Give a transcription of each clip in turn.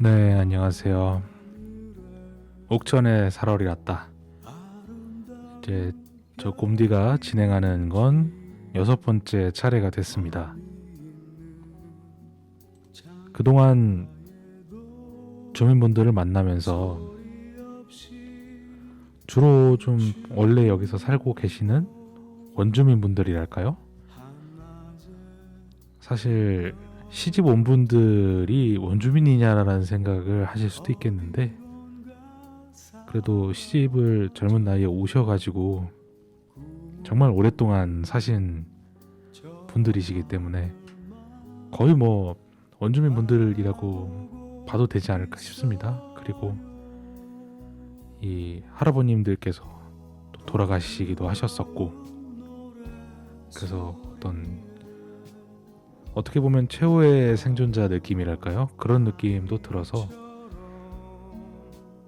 네, 안녕하세요. 옥천에 살얼이 났다. 이제 저 곰디가 진행하는 건 6번째 차례가 됐습니다. 그동안 주민분들을 만나면서 주로 좀 원래 여기서 살고 계시는 원주민분들이랄까요? 사실 시집 온 분들이 원주민이냐라는 생각을 하실 수도 있겠는데, 그래도 시집을 젊은 나이에 오셔가지고 정말 오랫동안 사신 분들이시기 때문에 거의 뭐 원주민 분들이라고 봐도 되지 않을까 싶습니다. 그리고 이 할아버님들께서 또 돌아가시기도 하셨었고, 그래서 어떻게 보면 최후의 생존자 느낌이랄까요? 그런 느낌도 들어서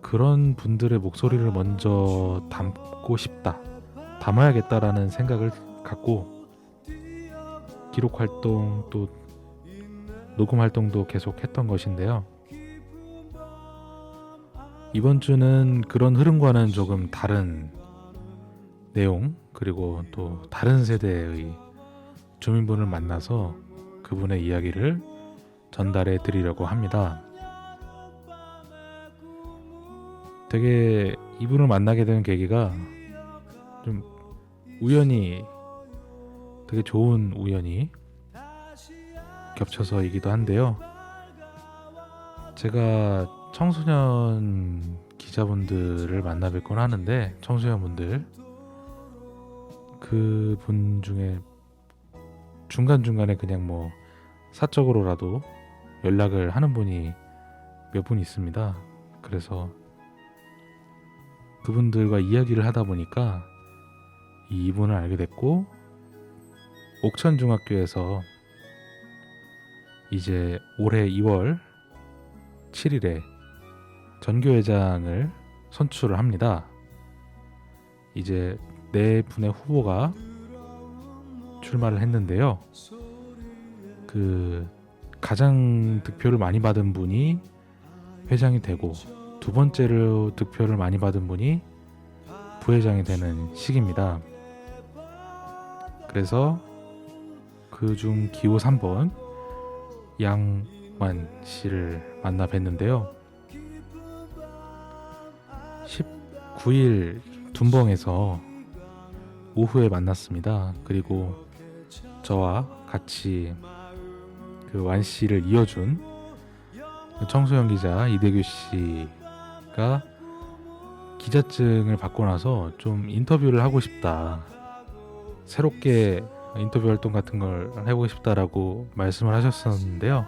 그런 분들의 목소리를 먼저 담고 싶다, 담아야겠다라는 생각을 갖고 기록 활동 또 녹음 활동도 계속 했던 것인데요. 이번 주는 그런 흐름과는 조금 다른 내용, 그리고 또 다른 세대의 주민분을 만나서 그분의 이야기를 전달해 드리려고 합니다. 되게 이분을 만나게 된 계기가 좀 우연히, 되게 좋은 우연이 겹쳐서이기도 한데요. 제가 청소년 기자분들을 만나 뵙곤 하는데, 청소년분들, 그분 중에 중간중간에 그냥 뭐 사적으로라도 연락을 하는 분이 몇 분 있습니다. 그래서 그분들과 이야기를 하다 보니까 이분을 알게 됐고, 옥천중학교에서 이제 올해 2월 7일에 전교회장을 선출을 합니다. 이제 4분의 후보가 출마를 했는데요. 가장 득표를 많이 받은 분이 회장이 되고, 두 번째로 득표를 많이 받은 분이 부회장이 되는 시기입니다. 그래서 그중 기호 3번 양완 씨를 만나 뵀는데요. 19일 둔벙에서 오후에 만났습니다. 그리고 저와 같이 그 완 씨를 이어준 청소년 기자 이대규 씨가 기자증을 받고 나서 좀 인터뷰를 하고 싶다, 새롭게 인터뷰 활동 같은 걸 해보고 싶다라고 말씀을 하셨었는데요.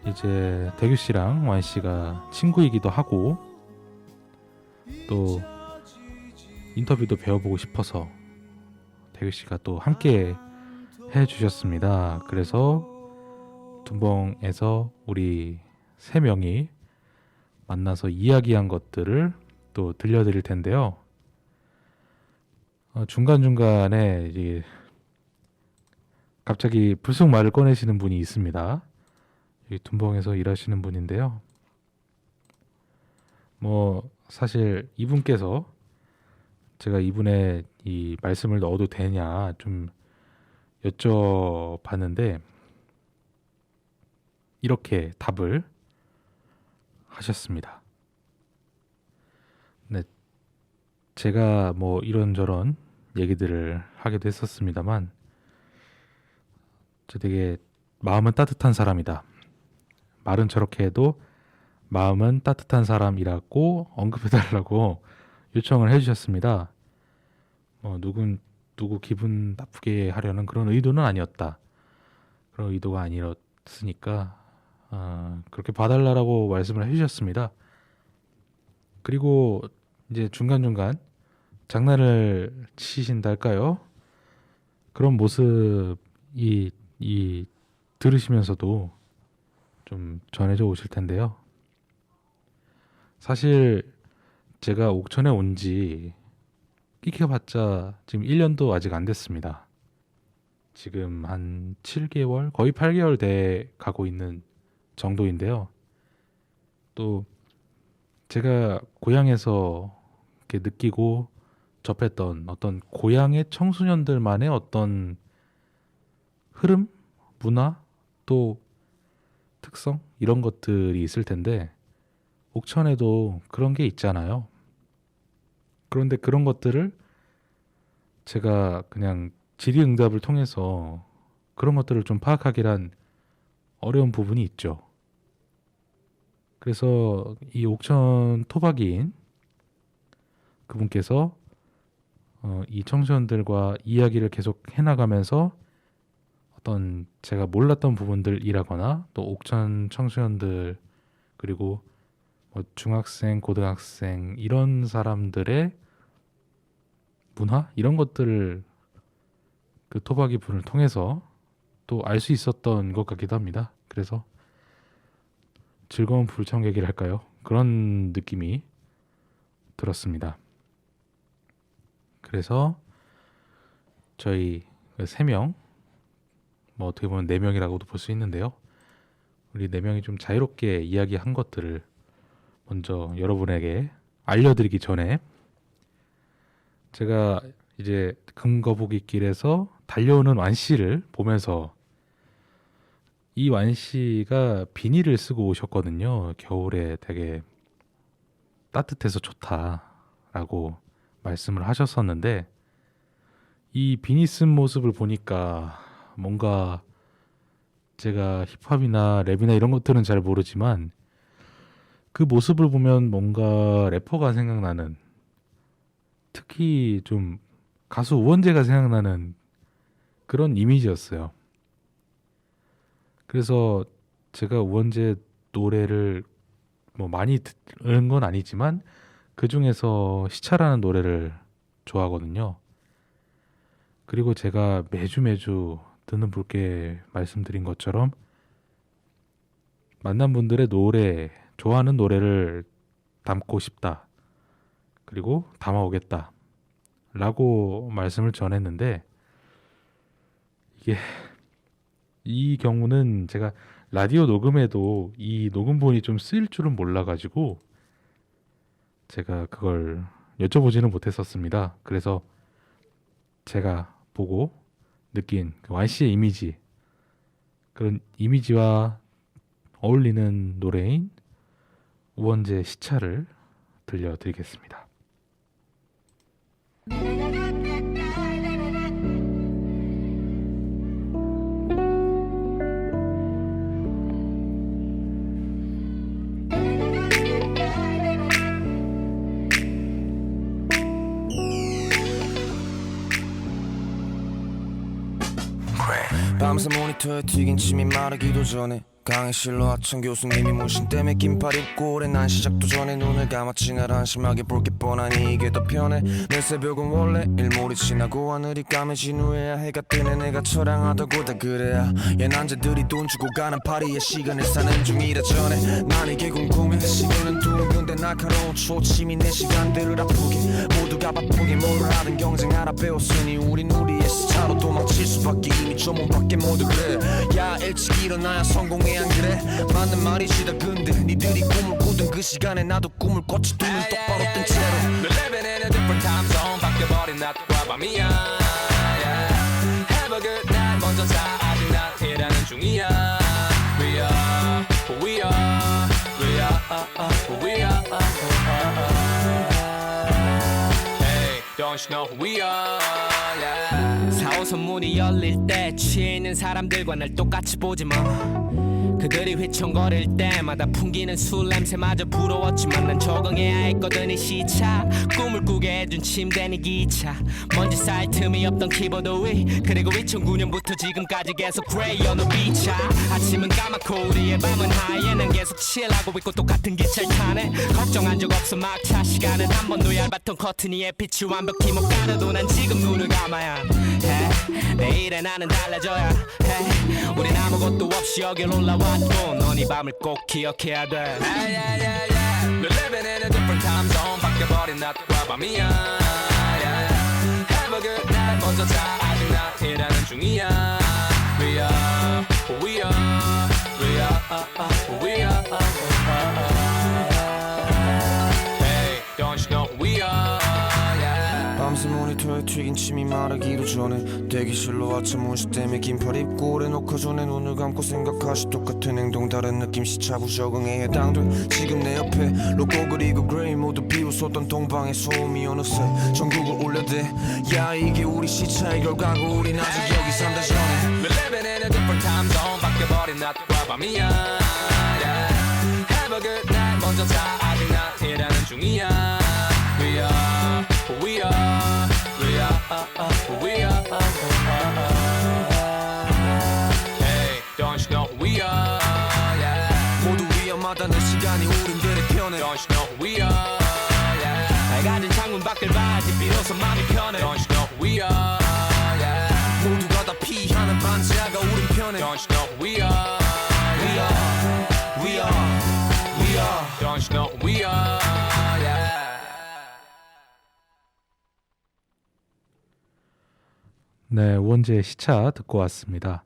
이제 대규 씨랑 완 씨가 친구이기도 하고 또 인터뷰도 배워보고 싶어서 대규 씨가 또 함께 해주셨습니다. 그래서 둔벙에서 우리 3명이 만나서 이야기한 것들을 또 들려드릴 텐데요. 중간중간에 이제 갑자기 불쑥 말을 꺼내시는 분이 있습니다. 여기 둔벙에서 일하시는 분인데요. 뭐 사실 이분께서 제가 이분의 이 말씀을 넣어도 되냐 좀 여쭤봤는데, 이렇게 답을 하셨습니다. 네, 제가 뭐 이런저런 얘기들을 하기도 했었습니다만, 저 되게 마음은 따뜻한 사람이다, 말은 저렇게 해도 마음은 따뜻한 사람이라고 언급해달라고 요청을 해주셨습니다. 누구 기분 나쁘게 하려는 그런 의도는 아니었다, 그런 의도가 아니었으니까 그렇게 봐달라고 말씀을 해주셨습니다. 그리고 이제 중간중간 장난을 치신달까요? 그런 모습이 들으시면서도 좀 전해져 오실 텐데요. 사실 제가 옥천에 온지 끼켜봤자 지금 1년도 아직 안 됐습니다. 지금 한 7개월, 거의 8개월 돼 가고 있는 정도인데요. 또 제가 고향에서 이렇게 느끼고 접했던 어떤 고향의 청소년들만의 어떤 흐름, 문화, 또 특성 이런 것들이 있을 텐데 옥천에도 그런 게 있잖아요. 그런데 그런 것들을 제가 그냥 질의응답을 통해서 그런 것들을 좀 파악하기란 어려운 부분이 있죠. 그래서 이 옥천 토박이인 그분께서 이 청소년들과 이야기를 계속 해나가면서 어떤 제가 몰랐던 부분들이라거나 또 옥천 청소년들 그리고 뭐 중학생, 고등학생 이런 사람들의 문화 이런 것들을 그 토박이 분을 통해서 또 알 수 있었던 것 같기도 합니다. 그래서 즐거운 불청객이랄까요? 그런 느낌이 들었습니다. 그래서 저희 3명, 뭐 어떻게 보면 4명이라고도 볼 수 있는데요. 우리 4명이 좀 자유롭게 이야기한 것들을 먼저 여러분에게 알려드리기 전에 제가 이제 금거북이 길에서 달려오는 완씨를 보면서 이 완씨가 비닐을 쓰고 오셨거든요. 겨울에 되게 따뜻해서 좋다라고 말씀을 하셨었는데 이 비니 쓴 모습을 보니까 뭔가 제가 힙합이나 랩이나 이런 것들은 잘 모르지만 그 모습을 보면 뭔가 래퍼가 생각나는 특히 좀 가수 우원재가 생각나는 그런 이미지였어요. 그래서 제가 우원재 노래를 뭐 많이 듣는 건 아니지만 그 중에서 시차라는 노래를 좋아하거든요. 그리고 제가 매주 듣는 분께 말씀드린 것처럼 만난 분들의 노래, 좋아하는 노래를 담고 싶다. 그리고 담아오겠다. 라고 말씀을 전했는데 이게 이 경우는 제가 라디오 녹음에도 이 녹음본이 좀 쓰일 줄은 몰라가지고 제가 그걸 여쭤보지는 못했었습니다. 그래서 제가 보고 느낀 그 완씨의 이미지 그런 이미지와 어울리는 노래인 우원재 시차를 들려드리겠습니다. 밤새 모니터에 튀긴 침이 마르기도 전에 강의실로 하천 교수님이 문신 때문에 긴팔 입고 오래 난 시작도 전에 눈을 감았지 날 한심하게 볼 게 뻔하니 이게 더 편해 내 새벽은 원래 일몰이 지나고 하늘이 까매진 후에야 해가 뜨네 내가 처량하다고 다 그래야 얘 남자들이 돈 주고 가는 파리에 시간을 사는 중이라 전에 난 이게 궁금해 시계는 둥근데 날카로운 초침이 내 시간들을 아프게 모두가 바쁘게 뭐를 하든 경쟁 하나 배웠으니 우린 우리의 스타로 도망칠 수밖에 이미 저 몸 밖에 모두 그래 야 일찍 일어나야 성공해 안 그래 맞는 말이지 다 근데 니들이 꿈을 꾸던 그 시간에 나도 꿈을 꿨지 두 눈 똑바로 뜬 채로 We're living in a different time zone 바뀌어버린 낮과 밤이야 yeah. Have a good night 먼저 자 아직 난 일하는 중이야 We are who we are We are who we are Hey don't you know who we are yeah. 4호선 문이 열릴 때 취해 있는 사람들과 날 똑같이 보지 마 그들이 휘청거릴 때마다 풍기는 술 냄새마저 부러웠지만 난 적응해야 했거든 이 시차 꿈을 꾸게 해준 침대니 기차 먼지 쌓일 틈이 없던 키보드 위 그리고 2009년부터 지금까지 계속 그레이 어느 비차 아침은 까맣고 우리의 밤은 하얘 난 계속 칠하고 있고 똑같은 기차를 타네 걱정한 적 없어 막차 시간은 한 번도 얇았던 커튼 위에 빛이 완벽히 못 가려도 난 지금 눈을 감아야 해 내일의 나는 달라져야 해 우린 아무것도 없이 여길 올라와 넌 이 밤을 꼭 기억해야 돼 yeah, yeah, yeah, yeah. We're living in a different time zone 바뀌어버린 낮과 밤이야 yeah. Have a good night 먼저 자 아직 난 일하는 중이야 We are who we are We are who we are 모니터에 튀긴 침이 마르기도 전에 대기실로 아침 문시 때문에 긴팔 입고 오래 녹화 전에 눈을 감고 생각하시 똑같은 행동 다른 느낌 시차부 적응에 해당돼 지금 내 옆에 로고 그리고 그레이 모두 비웃었던 동방의 소음이 어느새 전국을 울려대 야 이게 우리 시차의 결과고 우린 아직 여기 산다 전에 We're living in a different time zone 바뀌어버린 낮과 밤이야 yeah. Have a good night 먼저 자 아직 난 일하는 중이야 We are who we are We are who we are Hey don't you know who we are yeah. 모두 위험하다는 시간이 우린들의 편에 Don't you know who we are yeah. 낡아진 창문 밖을 봐야지 비로소 마음이 편해 Don't you know who we are yeah. 모두가 다 피하는 반지하가 우린 편에 Don't you know who we are We are, we are, we are Don't you know who we are yeah. 네, 우원재의 시차 듣고 왔습니다.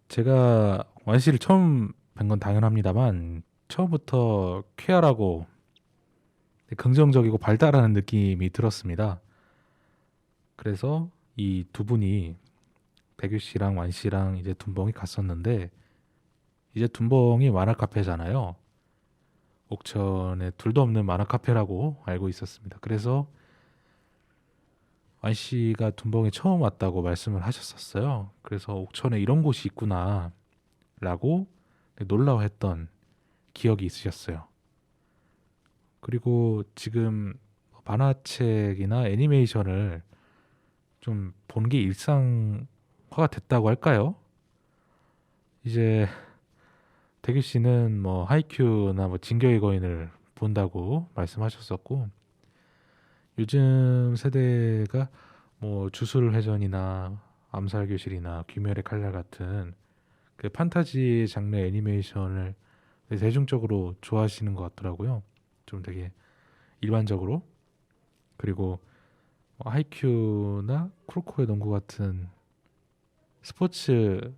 제가 완씨를 처음 뵌 건 당연합니다만 처음부터 쾌활하고 긍정적이고 발달하는 느낌이 들었습니다. 그래서 이 두 분이 백유 씨랑 완 씨랑 이제 둔벙이 갔었는데 이제 둔벙이 만화 카페잖아요. 옥천에 둘도 없는 만화 카페라고 알고 있었습니다. 그래서 완 씨가 둔벙에 처음 왔다고 말씀을 하셨었어요. 그래서 옥천에 이런 곳이 있구나 라고 놀라워했던 기억이 있으셨어요. 그리고 지금 만화책이나 애니메이션을 좀 본 게 일상화가 됐다고 할까요? 이제 대규 씨는 뭐 하이큐나 뭐 진격의 거인을 본다고 말씀하셨었고 요즘 세대가 뭐 주술회전이나 암살교실이나 귀멸의 칼날 같은 그 판타지 장르 애니메이션을 대중적으로 좋아하시는 것 같더라고요. 좀 되게 일반적으로. 그리고 하이큐나 쿠로코의 농구 같은 스포츠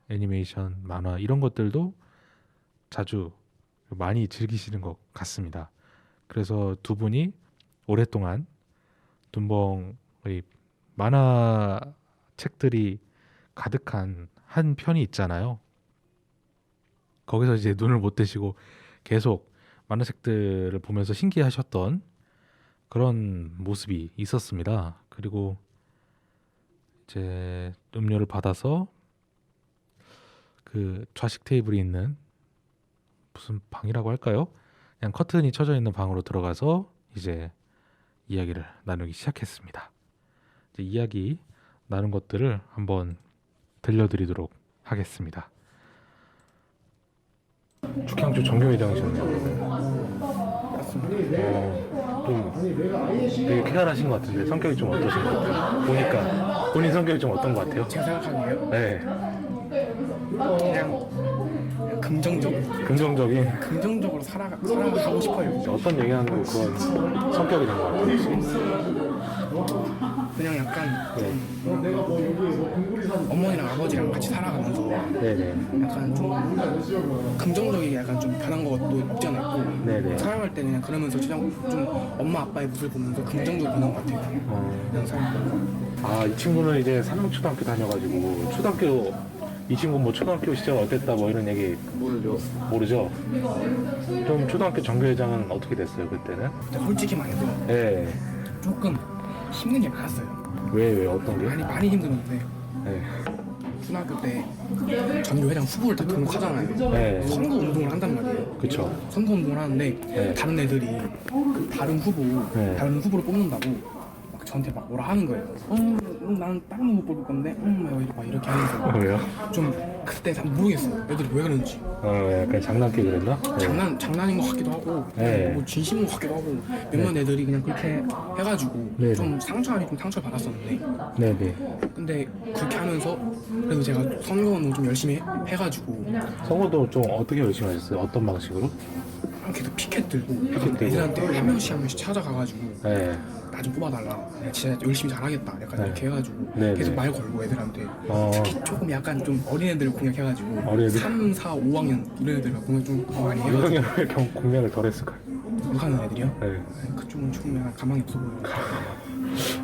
애니메이션, 만화 이런 것들도 자주 많이 즐기시는 것 같습니다. 그래서 두 분이 오랫동안 둔벙의 만화 책들이 가득한 한 편이 있잖아요. 거기서 이제 눈을 못 떼시고 계속 만화책들을 보면서 신기하셨던 그런 모습이 있었습니다. 그리고 이제 음료를 받아서 그 좌식 테이블이 있는 무슨 방이라고 할까요? 그냥 커튼이 쳐져 있는 방으로 들어가서 이제 이야기를 나누기 시작했습니다. 이제 이야기 나눈 것들을 한번 들려드리도록 하겠습니다. 축향주 정교회장이셨네요. 좀 되게 쾌활하신 것 같은데 성격이 좀 어떠신 것 같아요? 보니까 본인 성격이 좀 어떤 것 같아요? 제가 생각하기에요? 네, 그냥 긍정적인 긍정적으로 살아가고 싶어요. 어떤 영향으로 그런 성격이 된 것 같아요? 혹시? 그냥 약간 네. 어머니랑 아버지랑 같이 살아가면서 네네. 약간 좀 긍정적이게 약간 좀 변한 것도 없지 않아 있고 네네. 살아갈 때 그냥 그러면서 그냥 좀 엄마 아빠의 모습을 보면서 긍정적으로 변한 것 같아요. 그냥 살고. 아, 이 친구는 이제 삼성초등학교 다녀가지고 초등학교 이 친구 뭐 초등학교 시절 어땠다 뭐 이런 얘기 모르죠? 좀 초등학교 정교회장은 어떻게 됐어요 그때는? 솔직히 말해서 네. 조금 힘든 게 많았어요. 왜 어떤 게? 많이 힘들었는데 네. 초등학교 때 전교회장 후보를 다 등록하잖아요. 네. 선거 운동을 한단 말이에요. 그쵸. 선거 운동을 하는데 네. 다른 애들이 그 다른 후보를 뽑는다고 막 저한테 막 뭐라 하는 거예요. 나는 다른 후보 뽑을 건데, 막 이렇게 하면서 왜요? 좀 그때 잘 모르겠어요. 애들이 왜 그런지. 약간 장난기 그랬나? 네. 장난인 것 같기도 하고, 네. 뭐 진심인 것 같기도 하고, 몇몇 애들이 그냥 그렇게 해가지고 네. 좀 상처 받았었는데, 네네. 근데 그렇게 하면서 그래도 제가 선거 운동 좀 열심히 해가지고 선거도 좀 어떻게 열심히 하셨어요? 어떤 방식으로? 계속 피켓 들고 들고. 애들한테 한 명씩 찾아가가지고 네. 나 좀 뽑아달라. 내가 진짜 열심히 잘하겠다. 약간 네. 이렇게 해가지고 네, 계속 네. 말 걸고 애들한테 어. 특히 조금 약간 좀 어린애들 공략해가지고 어린애들? 3, 4, 5학년 이런 애들 공략 좀 더 많이 해가지고 유형이 공략을 덜 했을까요? 못하는 애들이요? 네. 그쪽은 조금 약간 가망이 없어 보여요.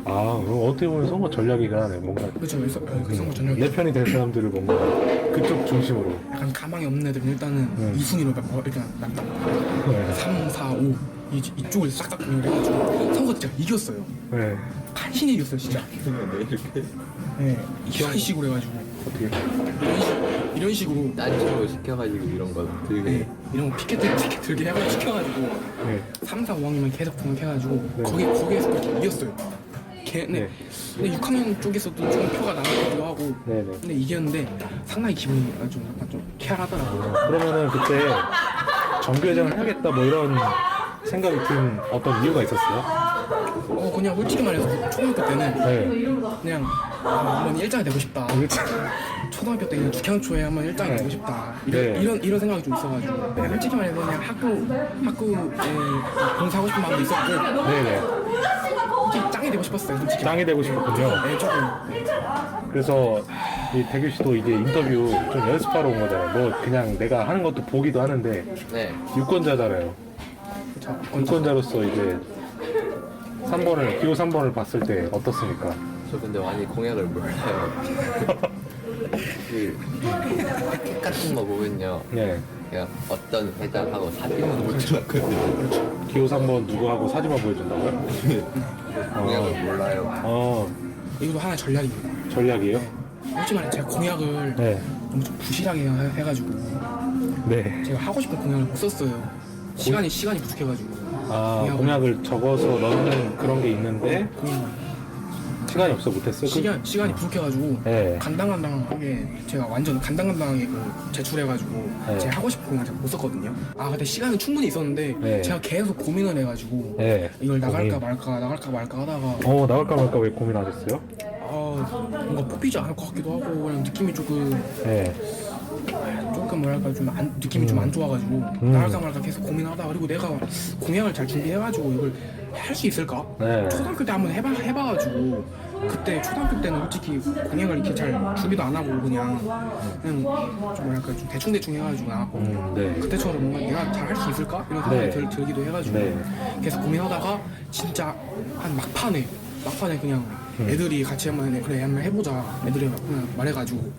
그럼 어떻게 보면 선거 전략이가 뭔가 그렇죠. 그래서 그 선거 전략이 내 편이 될 사람들을 뭔가 그쪽 중심으로. 약간 가망이 없는 애들은 일단은 2순위로 일단 낙다. 네. 3, 4, 5 이쪽을 싹싹 공유를 해가지고 선거 진짜 이겼어요. 네. 간신히 이겼어요 진짜. 네, 이런 식으로 해가지고 어떻게? 이런 식으로 딴지로 시켜가지고 이런 거 들게. 네, 이런 거 피켓 들게 해가지고 시켜가지고 네. 3, 4, 5학년만 계속 등록해가지고 네. 거기에서 그렇게 이겼어요. 네. 근데 6학년 쪽에서도 좀 표가 나왔기도 하고 네네. 근데 이겼는데 상당히 기분이 약간 좀 쾌활하더라고요. 그러면은 그때 정교회장을 해야겠다 뭐 이런 생각이 든 어떤 이유가 있었어요? 그냥 솔직히 말해서 초등학교 때는 네. 그냥 한번 일장이 되고 싶다. 그렇지. 초등학교 때는 죽향초에 한번 일장이 네. 되고 싶다. 네. 이런 생각이 좀 있어가지고 그냥 솔직히 말해서 그냥 학교에 봉사하고 싶은 마음도 있었고 네네. 솔직히 짱이 되고 싶었어요. 솔직히. 짱이 되고 싶었군요. 네, 조금. 그래서 이 대규 씨도 이제 인터뷰 좀 연습하러 온 거잖아요. 뭐 그냥 내가 하는 것도 보기도 하는데 네. 유권자잖아요. 그쵸. 유권자로서 이제 3번을 기호 3번을 봤을 때 어떻습니까? 저 근데 많이 공약을 몰라요. 그 팩 같은 거 보면요. 네. 그냥 어떤 회장하고 사진만 붙여놨거든요. 기호 3번 누구하고 사진만 보여준다고요? 공약을 몰라요. 이것도 하나의 전략입니다. 전략이에요? 솔직히 말해 제가 공약을 네. 너무 좀 부실하게 해가지고 네. 제가 하고 싶은 공약을 못 썼어요. 시간이 부족해가지고. 공약을 적어서 넣는 그런 게 있는데 공약만. 시간이 없어 못했어요? 시간이 부족해가지고 네. 간당간당하게 제가 완전 간당간당하게 제출해가지고 네. 제가 하고 싶은 공약을 못 썼거든요. 근데 시간은 충분히 있었는데 네. 제가 계속 고민을 해가지고 네. 이걸 나갈까 고민. 말까 하다가 나갈까 말까 왜 고민하셨어요? 뭔가 뽑히지 않을 것 같기도 하고 그냥 느낌이 조금 뭐랄까 느낌이 좀 안 좋아가지고 나갈까 말까 계속 고민하다 그리고 내가 공약을 잘 준비해가지고 이걸 할 수 있을까? 네. 초등학교 때 한번 해봐가지고 그때 초등학교 때는 솔직히 공약을 이렇게 잘 준비도 안 하고 그냥 좀 뭐랄까 좀 대충 해가지고 나왔거든요. 네. 그때처럼 뭔가 내가 잘 할 수 있을까? 이런 생각이 네. 들기도 해가지고 네. 계속 고민하다가 진짜 한 막판에 그냥 애들이 같이 한번 해보자 애들이 그냥 말해가지고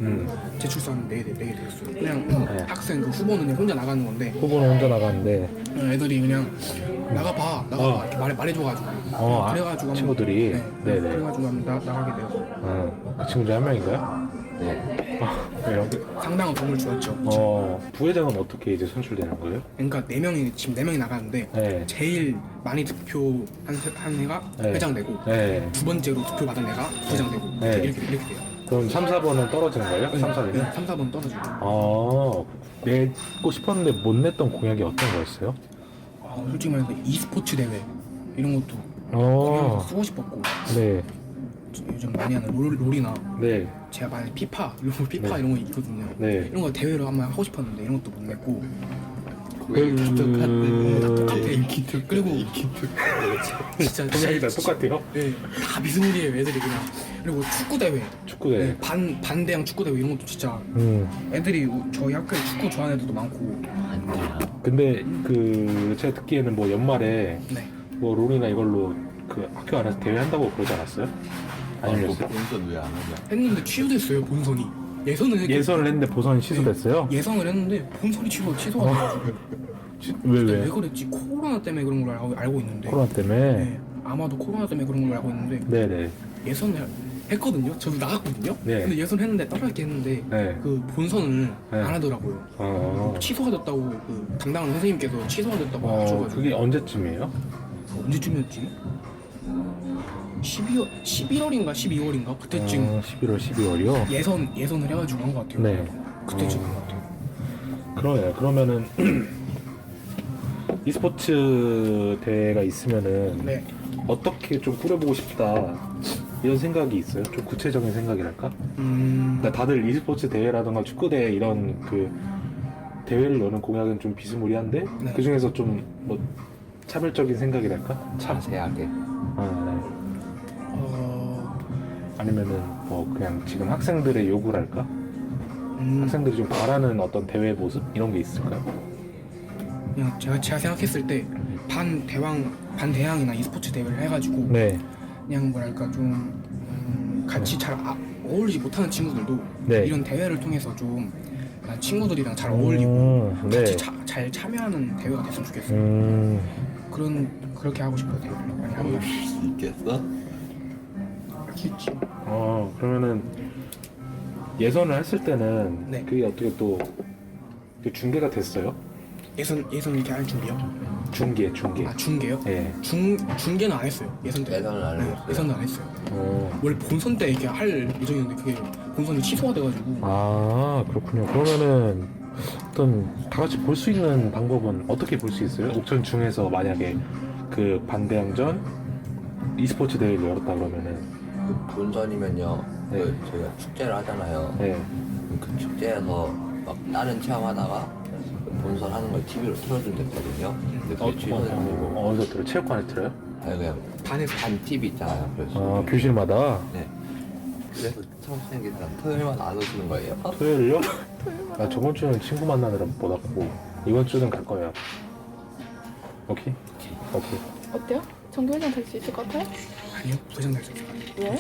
제출서는 내게 되었어요. 그냥 학생 그 후보는 그냥 혼자 나가는 건데 후보는 혼자 나가는데 애들이 그냥 나가봐 이렇게 말해줘가지고 그래가지고 친구들이? 네네. 그래가지고 한번 나가게 되었어요. 그 친구 중 한 명인가요? 네. 왜요? 상당한 도움을 주었죠. 부회장은 어떻게 이제 선출되는 거예요? 그러니까 지금 4명이 나가는데 네. 제일 많이 득표 한 애가 네. 회장되고 네. 두 번째로 득표 받은 애가 부회장되고 네. 이렇게 돼요. 그럼 3, 4번은 떨어지는 거예요? 3, 4번은? 3, 4번 떨어지고 내고 싶었는데 못 냈던 공약이 어떤 거였어요? 솔직히 말해서 e스포츠 대회 이런 것도 어. 쓰고 싶었고 네. 요즘 많이 하는 롤이나 네. 제가 많이 피파 네. 이런 거 있거든요. 네. 이런 거 대회로 한번 하고 싶었는데 이런 것도 못 냈고 그리고 진짜 공약이 다 똑같아요? 네, 다 미스물이에요 애들이 그냥. 그리고 축구 대회 축구대. 반대항 축구 대회 이런 것도 진짜 애들이 저희 학교에 축구 좋아하는 애들도 많고. 근데 제가 듣기에는 뭐 연말에 네. 뭐 롤이나 이걸로 그 학교 안에서 대회 한다고 그러지 않았어요? 아니면요? 본선 왜 안 하냐? 했는데 취소됐어요 본선이. 예선을 했는데 보선이 취소됐어요? 예선을 했는데 본선이 취소가 돼가지고. 왜? 그랬지? 코로나 때문에 그런 걸로 알고 있는데. 코로나 때문에? 네, 아마도 코로나 때문에 그런 걸로 알고 있는데 네네. 예선을 했거든요. 저도 나갔거든요. 네. 근데 예선 했는데 떨어지게 했는데 네. 그 본선을 네. 안 하더라고요. 취소가 됐다고 그 담당하는 선생님께서 취소가 됐다고 하셔가지고. 그게 언제쯤이에요? 언제쯤이었지? 11월인가 12월인가 그때쯤 11월, 12월이요? 예선을 해가지고 한 것 같아요. 네. 그때쯤 한 것 같아요. 그러네요. 그러면은 e스포츠 대회가 있으면은 네. 어떻게 좀 꾸려보고 싶다 이런 생각이 있어요? 좀 구체적인 생각이랄까? 그러니까 다들 e스포츠 대회라던가 축구 대회 이런 그 대회를 여는 공약은 좀 비스무리한데 네. 그 중에서 좀 뭐 차별적인 생각이랄까? 자세하게. 네. 어... 아니면은 뭐 그냥 지금 학생들의 요구랄까? 학생들이 좀 바라는 어떤 대회 모습 이런 게 있을까요? 그냥 제가 생각했을 때 반대항이나 e스포츠 대회를 해가지고 네. 그냥 뭐랄까 좀 같이 잘 어울리지 못하는 친구들도 네. 이런 대회를 통해서 좀 친구들이랑 잘 어울리고 네. 같이 잘 참여하는 대회가 됐으면 좋겠어요. 그렇게 하고 싶어요. 대회를 많이 하고 있겠어? 할수 있지. 그러면은 예선을 했을 때는 네. 그게 어떻게 또 중계가 됐어요? 예선 이렇게 할 준비요? 중계. 아 중계요? 예. 중계는 안 했어요. 예선 때. 예선은 안 했어요. 예선은 안 했어요. 원래 본선 때 이렇게 할 예정이었는데 그게 본선이 취소가 돼가지고 아 그렇군요. 그러면은 어떤 다 같이 볼 수 있는 방법은 어떻게 볼 수 있어요? 옥천 중에서 만약에 그 반대항전 e스포츠 대회를 열었다 그러면은 그 본선이면요. 네. 그 저희가 축제를 하잖아요. 네. 그 축제에서 막 다른 체험하다가 그 본선 하는 걸 TV로 틀어준댔거든요. 근데 그게 취소됐고 어디서 들어요? 체육관에 들어요? 아니 그냥 반에서 반 TV 있잖아요. 그래서 교실마다 네. 그래서 수험생들이랑 토요일만 안 오시는 거예요. 토요일요? 아 저번 주는 친구 만나느라 못 왔고 이번 주는 갈 거예요. 오케이. 어때요? 정규회장 될 수 있을 것 같아요? 아니요 부회장 될 수 있어요. 왜?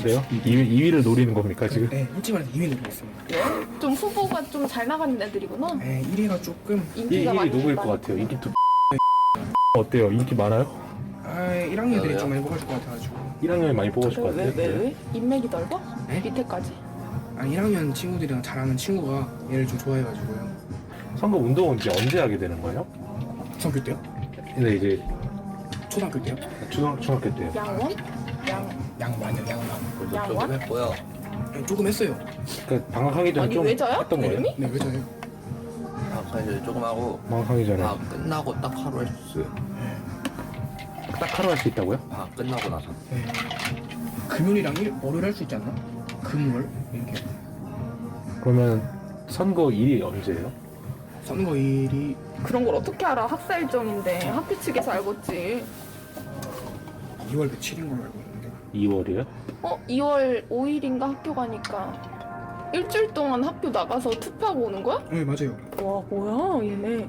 그래요? 2위를 노리는 겁니까 지금? 네 솔직히 말해서 2위 노리고 있습니다. 왜? 좀 후보가 좀 잘 나가는 애들이구나. 네 1위가 조금 인기가 1위 많이 누구일 있다. 것 같아요? 인기 투 어때요? 인기 많아요? 1학년들이 좀 많이 뽑아줄 것 같아가지고 1학년이 많이 뽑아줄 것 왜, 같아요. 왜? 인맥이 넓어? 네? 밑에까지? 1학년 친구들이랑 잘하는 친구가 얘를 좀 좋아해가지고요. 선거 운동은 이제 언제 하게 되는 거예요? 중학교 때요? 근데 이제 초등학교 때요? 중학교 때요. 양원? 양반이요 양반. 그래서 양원? 조금 했고요. 네, 조금 했어요. 그러니까 방학하기 전에 아니 좀 외자야? 했던 거예요? 이름이? 네 왜 저요? 아까 이제 조금 하고 방학하기 전에 방학 끝나고 딱 하루 했어요. 딱 하루 할 수 있다고요? 방학 끝나고 나서. 네. 금요일이랑 월요일 할 수 있지 않나? 금월 이렇게. 그러면 선거일이 언제예요? 선거일이 그런 걸 어떻게 알아? 학사 일정인데 학교 측에서 알겠지. 2월 며칠인 걸로 알고 있는데. 2월이요? 2월 5일인가 학교 가니까 일주일 동안 학교 나가서 투표하고 오는 거야? 네 맞아요. 와 뭐야 얘네.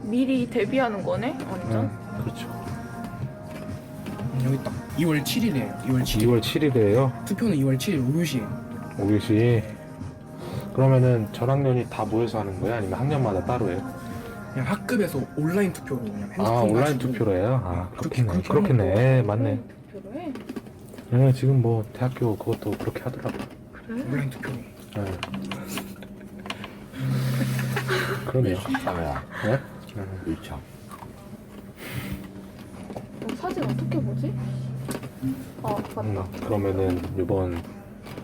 미리 데뷔하는 거네 완전. 그렇죠. 여기 딱 2월 7일이에요. 2월 7일. 2월 7일이에요. 투표는 2월 7일 5교시. 5교시. 그러면은 전 학년이 다 모여서 하는 거예요? 아니면 학년마다 따로 해요? 그냥 학급에서 온라인 투표로 그냥 핸드폰 아 온라인 가지고 투표로 해요? 아 그렇겠네. 그렇게 그렇겠네. 맞네. 투표를 해. 네, 지금 뭐 대학교 그것도 그렇게 하더라고. 그래? 온라인 투표로. 네. 그러네요. 카메라 네? 1차. 사진 어떻게 보지? 아 맞다. 그러면은 이번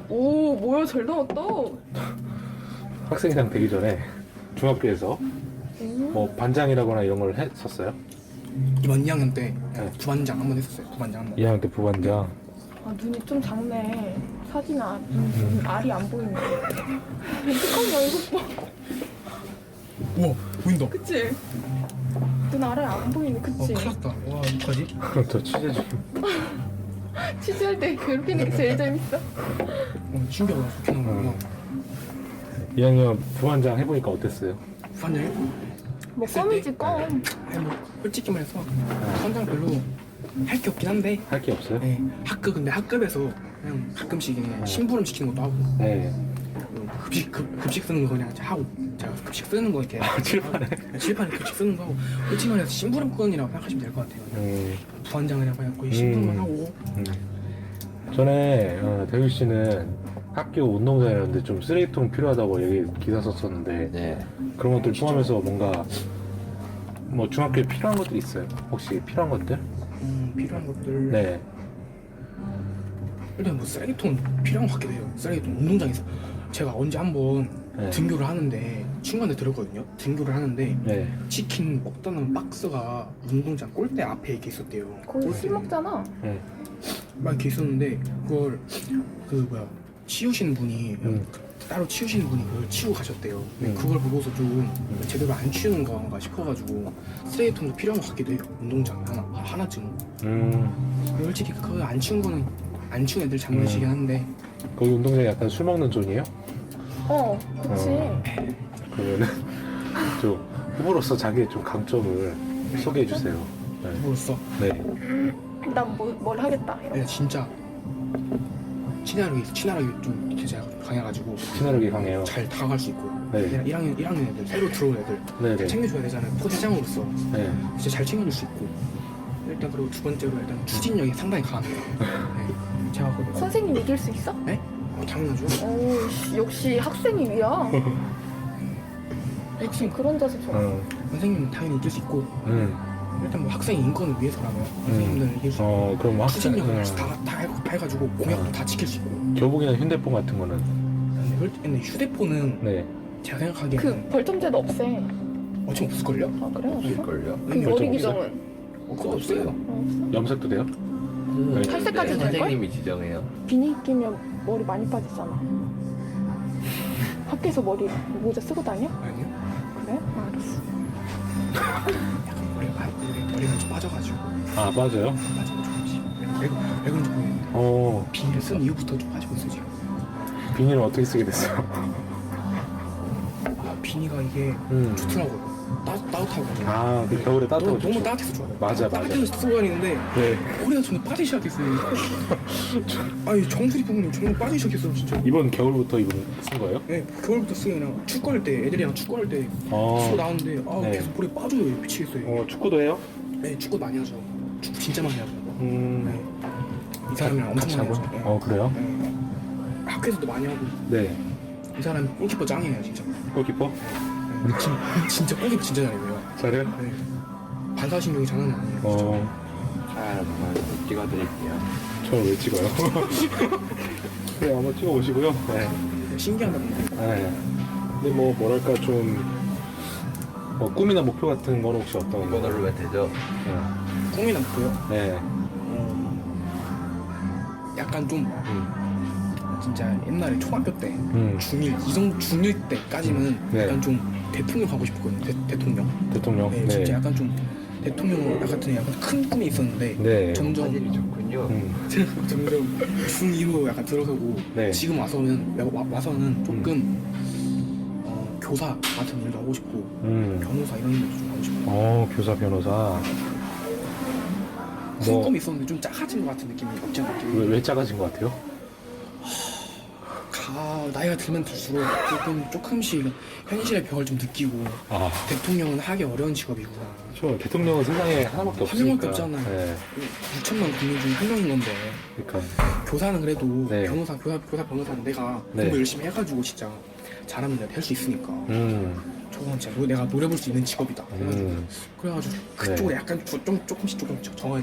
오 뭐야 잘 나왔다. 학생회장 되기 전에 중학교에서 뭐 반장이라거나 이런 걸 했었어요? 이번 2학년 때 네. 부반장 한번 했었어요. 부반장 한번. 2학년 때 부반장. 아 눈이 좀 작네. 사진 알이 안 보이네. 어떡하냐 이거 봐. 우와 보인다. 그치? 눈 아래 안 보이네 그치? 큰일 났다. 와 어떡하지? 저 취재 좀. 취재할 때 괴롭히는 게 제일 재밌어. 신기하다. 좋게 나온 거구나. 2학년 부반장 해보니까 어땠어요? 부반장이? 뭐 했을 껌이지 때? 껌. 아니 뭐 솔직히 말해서 부반장 별로 할 게 없긴 한데 할 게 없어요? 네, 근데 학급에서 그냥 가끔씩 그냥 심부름 시키는 것도 하고 네. 급식 쓰는 거 그냥 하고 제가 급식 쓰는 거 이렇게 칠판에? 칠판에 급식 쓰는 거 하고 솔직히 말해서 심부름꾼이라고 생각하시면 될 것 같아요. 부반장이랑 그냥 거의 심부름만 하고 전에 대규 씨는 학교 운동장이었는데 좀 쓰레기통 필요하다고 얘기 기사 썼었는데 네. 그런 것들 포함해서 뭔가 뭐 중학교에 필요한 것들 있어요? 혹시 필요한 것들? 필요한 것들 네. 일단 뭐 쓰레기통 필요한 것 같기도 해요. 쓰레기통 운동장에서 제가 언제 한번 네. 등교를 하는데 친구한테 들었거든요. 등교를 하는데 네. 치킨 먹다는 박스가 운동장 골대 앞에 이렇게 있었대요. 거기 술 먹잖아. 네. 막 이렇게 있었는데 그걸 치우시는 분이 따로 치우시는 분이 그걸 치우고 가셨대요. 근데 그걸 보고서 좀 제대로 안 치우는 건가 싶어가지고 쓰레기통도 필요한 것 같기도 해요. 운동장 하나쯤. 솔직히 그거 안 치운 거는 안 치운 애들 잘못이긴 한데 거기 운동장이 약간 술 먹는 존이에요? 그치. 그러면은 좀 후보로서 자기의 좀 강점을 소개해 주세요. 네. 뭐였어? 네. 난 뭘 하겠다. 이러고. 근데 진짜 친화력이 좀 이렇게 제가 강해가지고 친화력이 강해요. 잘 다가갈 수 있고. 네. 그냥 1학년 애들 새로 들어온 애들 네네. 챙겨줘야 되잖아요. 포대장으로서 네. 진짜 잘 챙겨줄 수 있고. 일단 그리고 두 번째로 일단 추진력이 상당히 강합니다. 네. 제가 그 선생님 이길 수 있어? 네? 당연하죠. 오, 역시 학생이 위야. 역시 그런 자세 좋아. 선생님은 당연히 이길 수 있고 일단 뭐 학생 인권을 위해서라면 선생님들은 이길 수 있고 그럼 학생 추진력을 다 해가지고 공약도 다 지킬 수 있고. 교복이나 휴대폰 같은 거는 근데 휴대폰은 네. 제가 생각하기에는 그 벌점제도 없애. 지금 없을걸요? 아 그래? 없어? 일걸요. 그 머리 벌점 기정은 그거 없어요. 없어? 염색도 돼요? 그 탈색까지 될 걸? 선생님이 지정해요. 비니 끼면 머리 많이 빠지잖아. 밖에서 머리 모자 쓰고 다녀? 아니요. 그래? 아, 알았어. 약간 머리가 좀 빠져가지고 아 맞아요? 빠지고 조금씩. 왜 그런지 모르겠는데 비닐을 쓴 이후부터 좀 빠지고 있어 지금. 비닐은 어떻게 쓰게 됐어요? 비니가 이게 좋더라고요. 따뜻하고. 그 겨울에 따뜻하고 너무 좋죠. 따뜻해서 좋아요. 맞아. 따뜻해서 쓰고 다니는데 네. 머리가 정말 빠지기 시작했어요. 아니 정수리 부분이 정말 빠지기 시작했어요 진짜. 이번 겨울부터 쓴 거예요? 네, 겨울부터 쓰고 그냥 축구할 때 애들이랑 축구할 때 쓰고 나오는데 네. 계속 머리 빠져요. 미치겠어요. 축구도 해요? 네, 축구 많이 하죠. 축구 진짜 많이 하죠. 음. 이 사람이랑 같이 엄청 많이 하고? 하죠. 네. 그래요? 네. 학교에서도 많이 하고 네. 이 사람 골키퍼 짱이에요 진짜. 골키퍼? 네. 진짜 골키퍼 진짜 잘해요. 잘해요? 네. 반사신경이 장난 아니에요. 진짜. 한번 찍어드릴게요. 저를 왜 찍어요? 그래 한번 찍어보시고요. 네. 신기하다 보니까. 네. 근데 뭐랄까 좀 꿈이나 목표 같은 건 혹시 어떤 이거 거? 누르면 되죠? 꿈이 남고요. 네. 약간 좀 진짜 옛날에 초등학교 때 중1 중1 때까지는 네. 약간 좀 대통령 하고 싶었거든요. 대통령. 대통령. 네, 진짜 약간 좀 대통령 같은 약간 큰 꿈이 있었는데 네. 점점 사진이 좋군요. 점점 중2로 약간 들어서고 네. 지금 와서는 조금 교사 같은 일도 하고 싶고 변호사 이런 일도 좀 하고 싶고 교사 변호사. 큰 꿈이 있었는데 좀 작아진 것 같은 느낌이 없지 않아. 왜 작아진 것 같아요? 나이가 들면 들수록 조금씩 현실의 벽을 좀 느끼고 대통령은 하기 어려운 직업이구나. 그렇죠. 대통령은 세상에 하나밖에 없으니까. 한 명밖에 없잖아요. 네. 6천만 국민 중에 한 명인 건데 그러니까. 교사는 그래도 네. 교사 변호사는 내가 네. 공부 열심히 해가지고 진짜 잘하면 내가 될 수 있으니까 저건 진짜 내가 노려볼 수 있는 직업이다. 그래가지고 그쪽으로 네. 약간 조금씩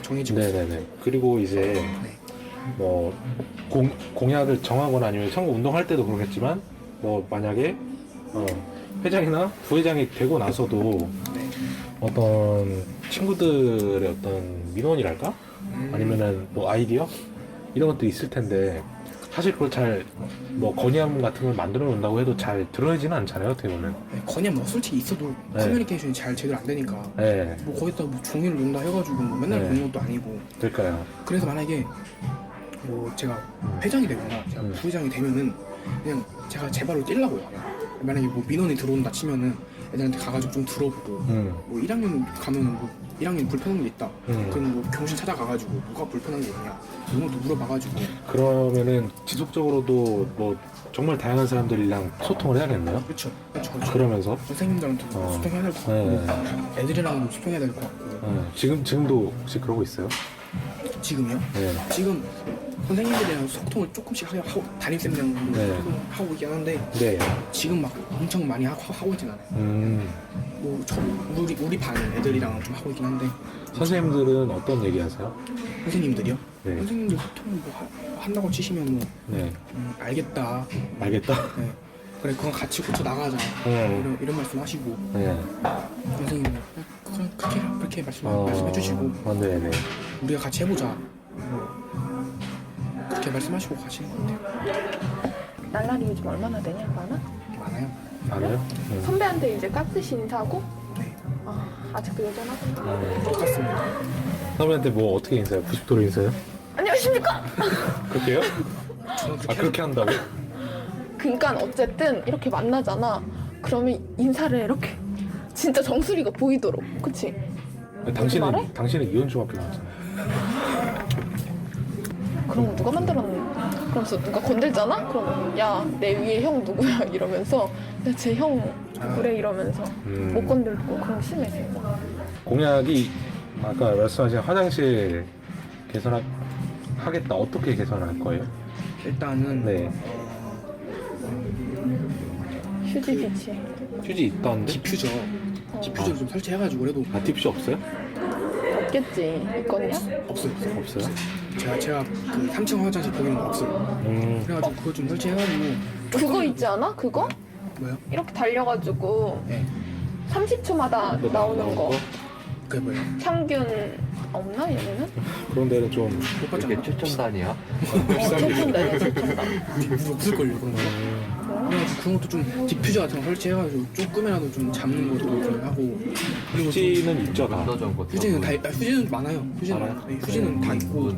정해지고 있어요. 네네네. 그리고 이제 뭐 공약을 정하거나 아니면 선거 운동할 때도 그러겠지만 만약에 회장이나 부회장이 되고 나서도 네. 어떤 친구들의 어떤 민원이랄까? 아니면은 아이디어? 이런 것도 있을 텐데 사실 그걸 잘 건의안 같은 걸 만들어 놓는다고 해도 잘 드러내지는 않잖아요, 어떻게 보면. 네, 건의하면 솔직히 있어도 네. 커뮤니케이션이 잘 제대로 안 되니까 네. 거기다 종이를 놓는다 해가지고 맨날 네. 보는 것도 아니고 그러니까요. 그래서 만약에 제가 회장이 되거나 제가 부회장이 되면은 그냥 제가 제 발로 뛰려고요. 만약에 민원이 들어온다 치면은 애들한테 가가지고 좀 들어보고 1학년 가면은 1학년 불편한 게 있다. 그럼 교실 찾아가가지고 뭐가 불편한 게 있냐 이런 것도 물어봐가지고 그러면은 지속적으로도 정말 다양한 사람들이랑 소통을 해야겠네요. 그렇죠. 그러면서 선생님들한테 소통해야 될 것 같고 애들이랑도 소통해야 될 것 같고 지금도 혹시 그러고 있어요? 지금요? 네. 지금 선생님들이랑 소통을 조금씩 하고 담임쌤이랑 네. 하고 있긴 한데 네. 지금 막 엄청 많이 하고 있진 않아요. 우리 반 애들이랑 좀 하고 있긴 한데 선생님들은 어떤 얘기 하세요? 선생님들이요? 네. 선생님들 소통 한다고 치시면 네. 알겠다. 알겠다. 네. 그래 그건 같이 고쳐 나가자. 이런 말씀 하시고 네. 선생님들 그렇게 말씀해 주시고 네네. 우리가 같이 해보자. 그렇게 말씀하시고 가시는 것 같아요. 날라리 요즘 얼마나 되냐? 많아? 많아요. 알아요? 선배한테 이제 깍듯이 인사하고? 네. 아직도 여전하고? 똑같습니다. 선배한테 어떻게 인사해요? 90도로 인사해요? 안녕하십니까? 그렇게 해요? 그렇게 한다고? 그러니까 어쨌든 이렇게 만나잖아. 그러면 인사를 이렇게 진짜 정수리가 보이도록. 그치? 말해? 당신은 이혼 중학교 나왔잖아요. 그런 거 누가 만들었는데? 그러면서 누가 건들잖아? 그러면 야, 내 위에 형 누구야? 이러면서 야, 제 형 그래 이러면서 못 건들고 그런 거 심해. 공약이 아까 말씀하신 화장실 개선하겠다. 어떻게 개선할 거예요? 일단은 네. 휴지 비치. 휴지 있다는데? 디퓨저 디퓨저를 좀 설치해가지고 그래도 아 팁시 없어요? 없겠지. 있거든요? 없어요. 없어요? 제가 그 3층 화장실 거기는 없어요. 그래가지고 그거 좀 설치해가지고 그거 있지 않아? 그거? 뭐요? 이렇게 달려가지고 네. 30초마다 나오는 거. 그게 뭐예요? 평균 없나 얘네는? 그런 데는 좀 못 봤잖아. 이게 최첨단이야? 최첨단이야 최첨단. 없을걸요 그런 거. 그래가지고 그런 것도 좀 디퓨저 같은 거 설치해가지고 조금이라도 좀 잡는 것도 좀 하고. 그리고 좀 휴지는 있죠 다. 문서전 거 휴지는 휴지는 많아요. 휴지는 많아요? 네, 휴지는 다 있고.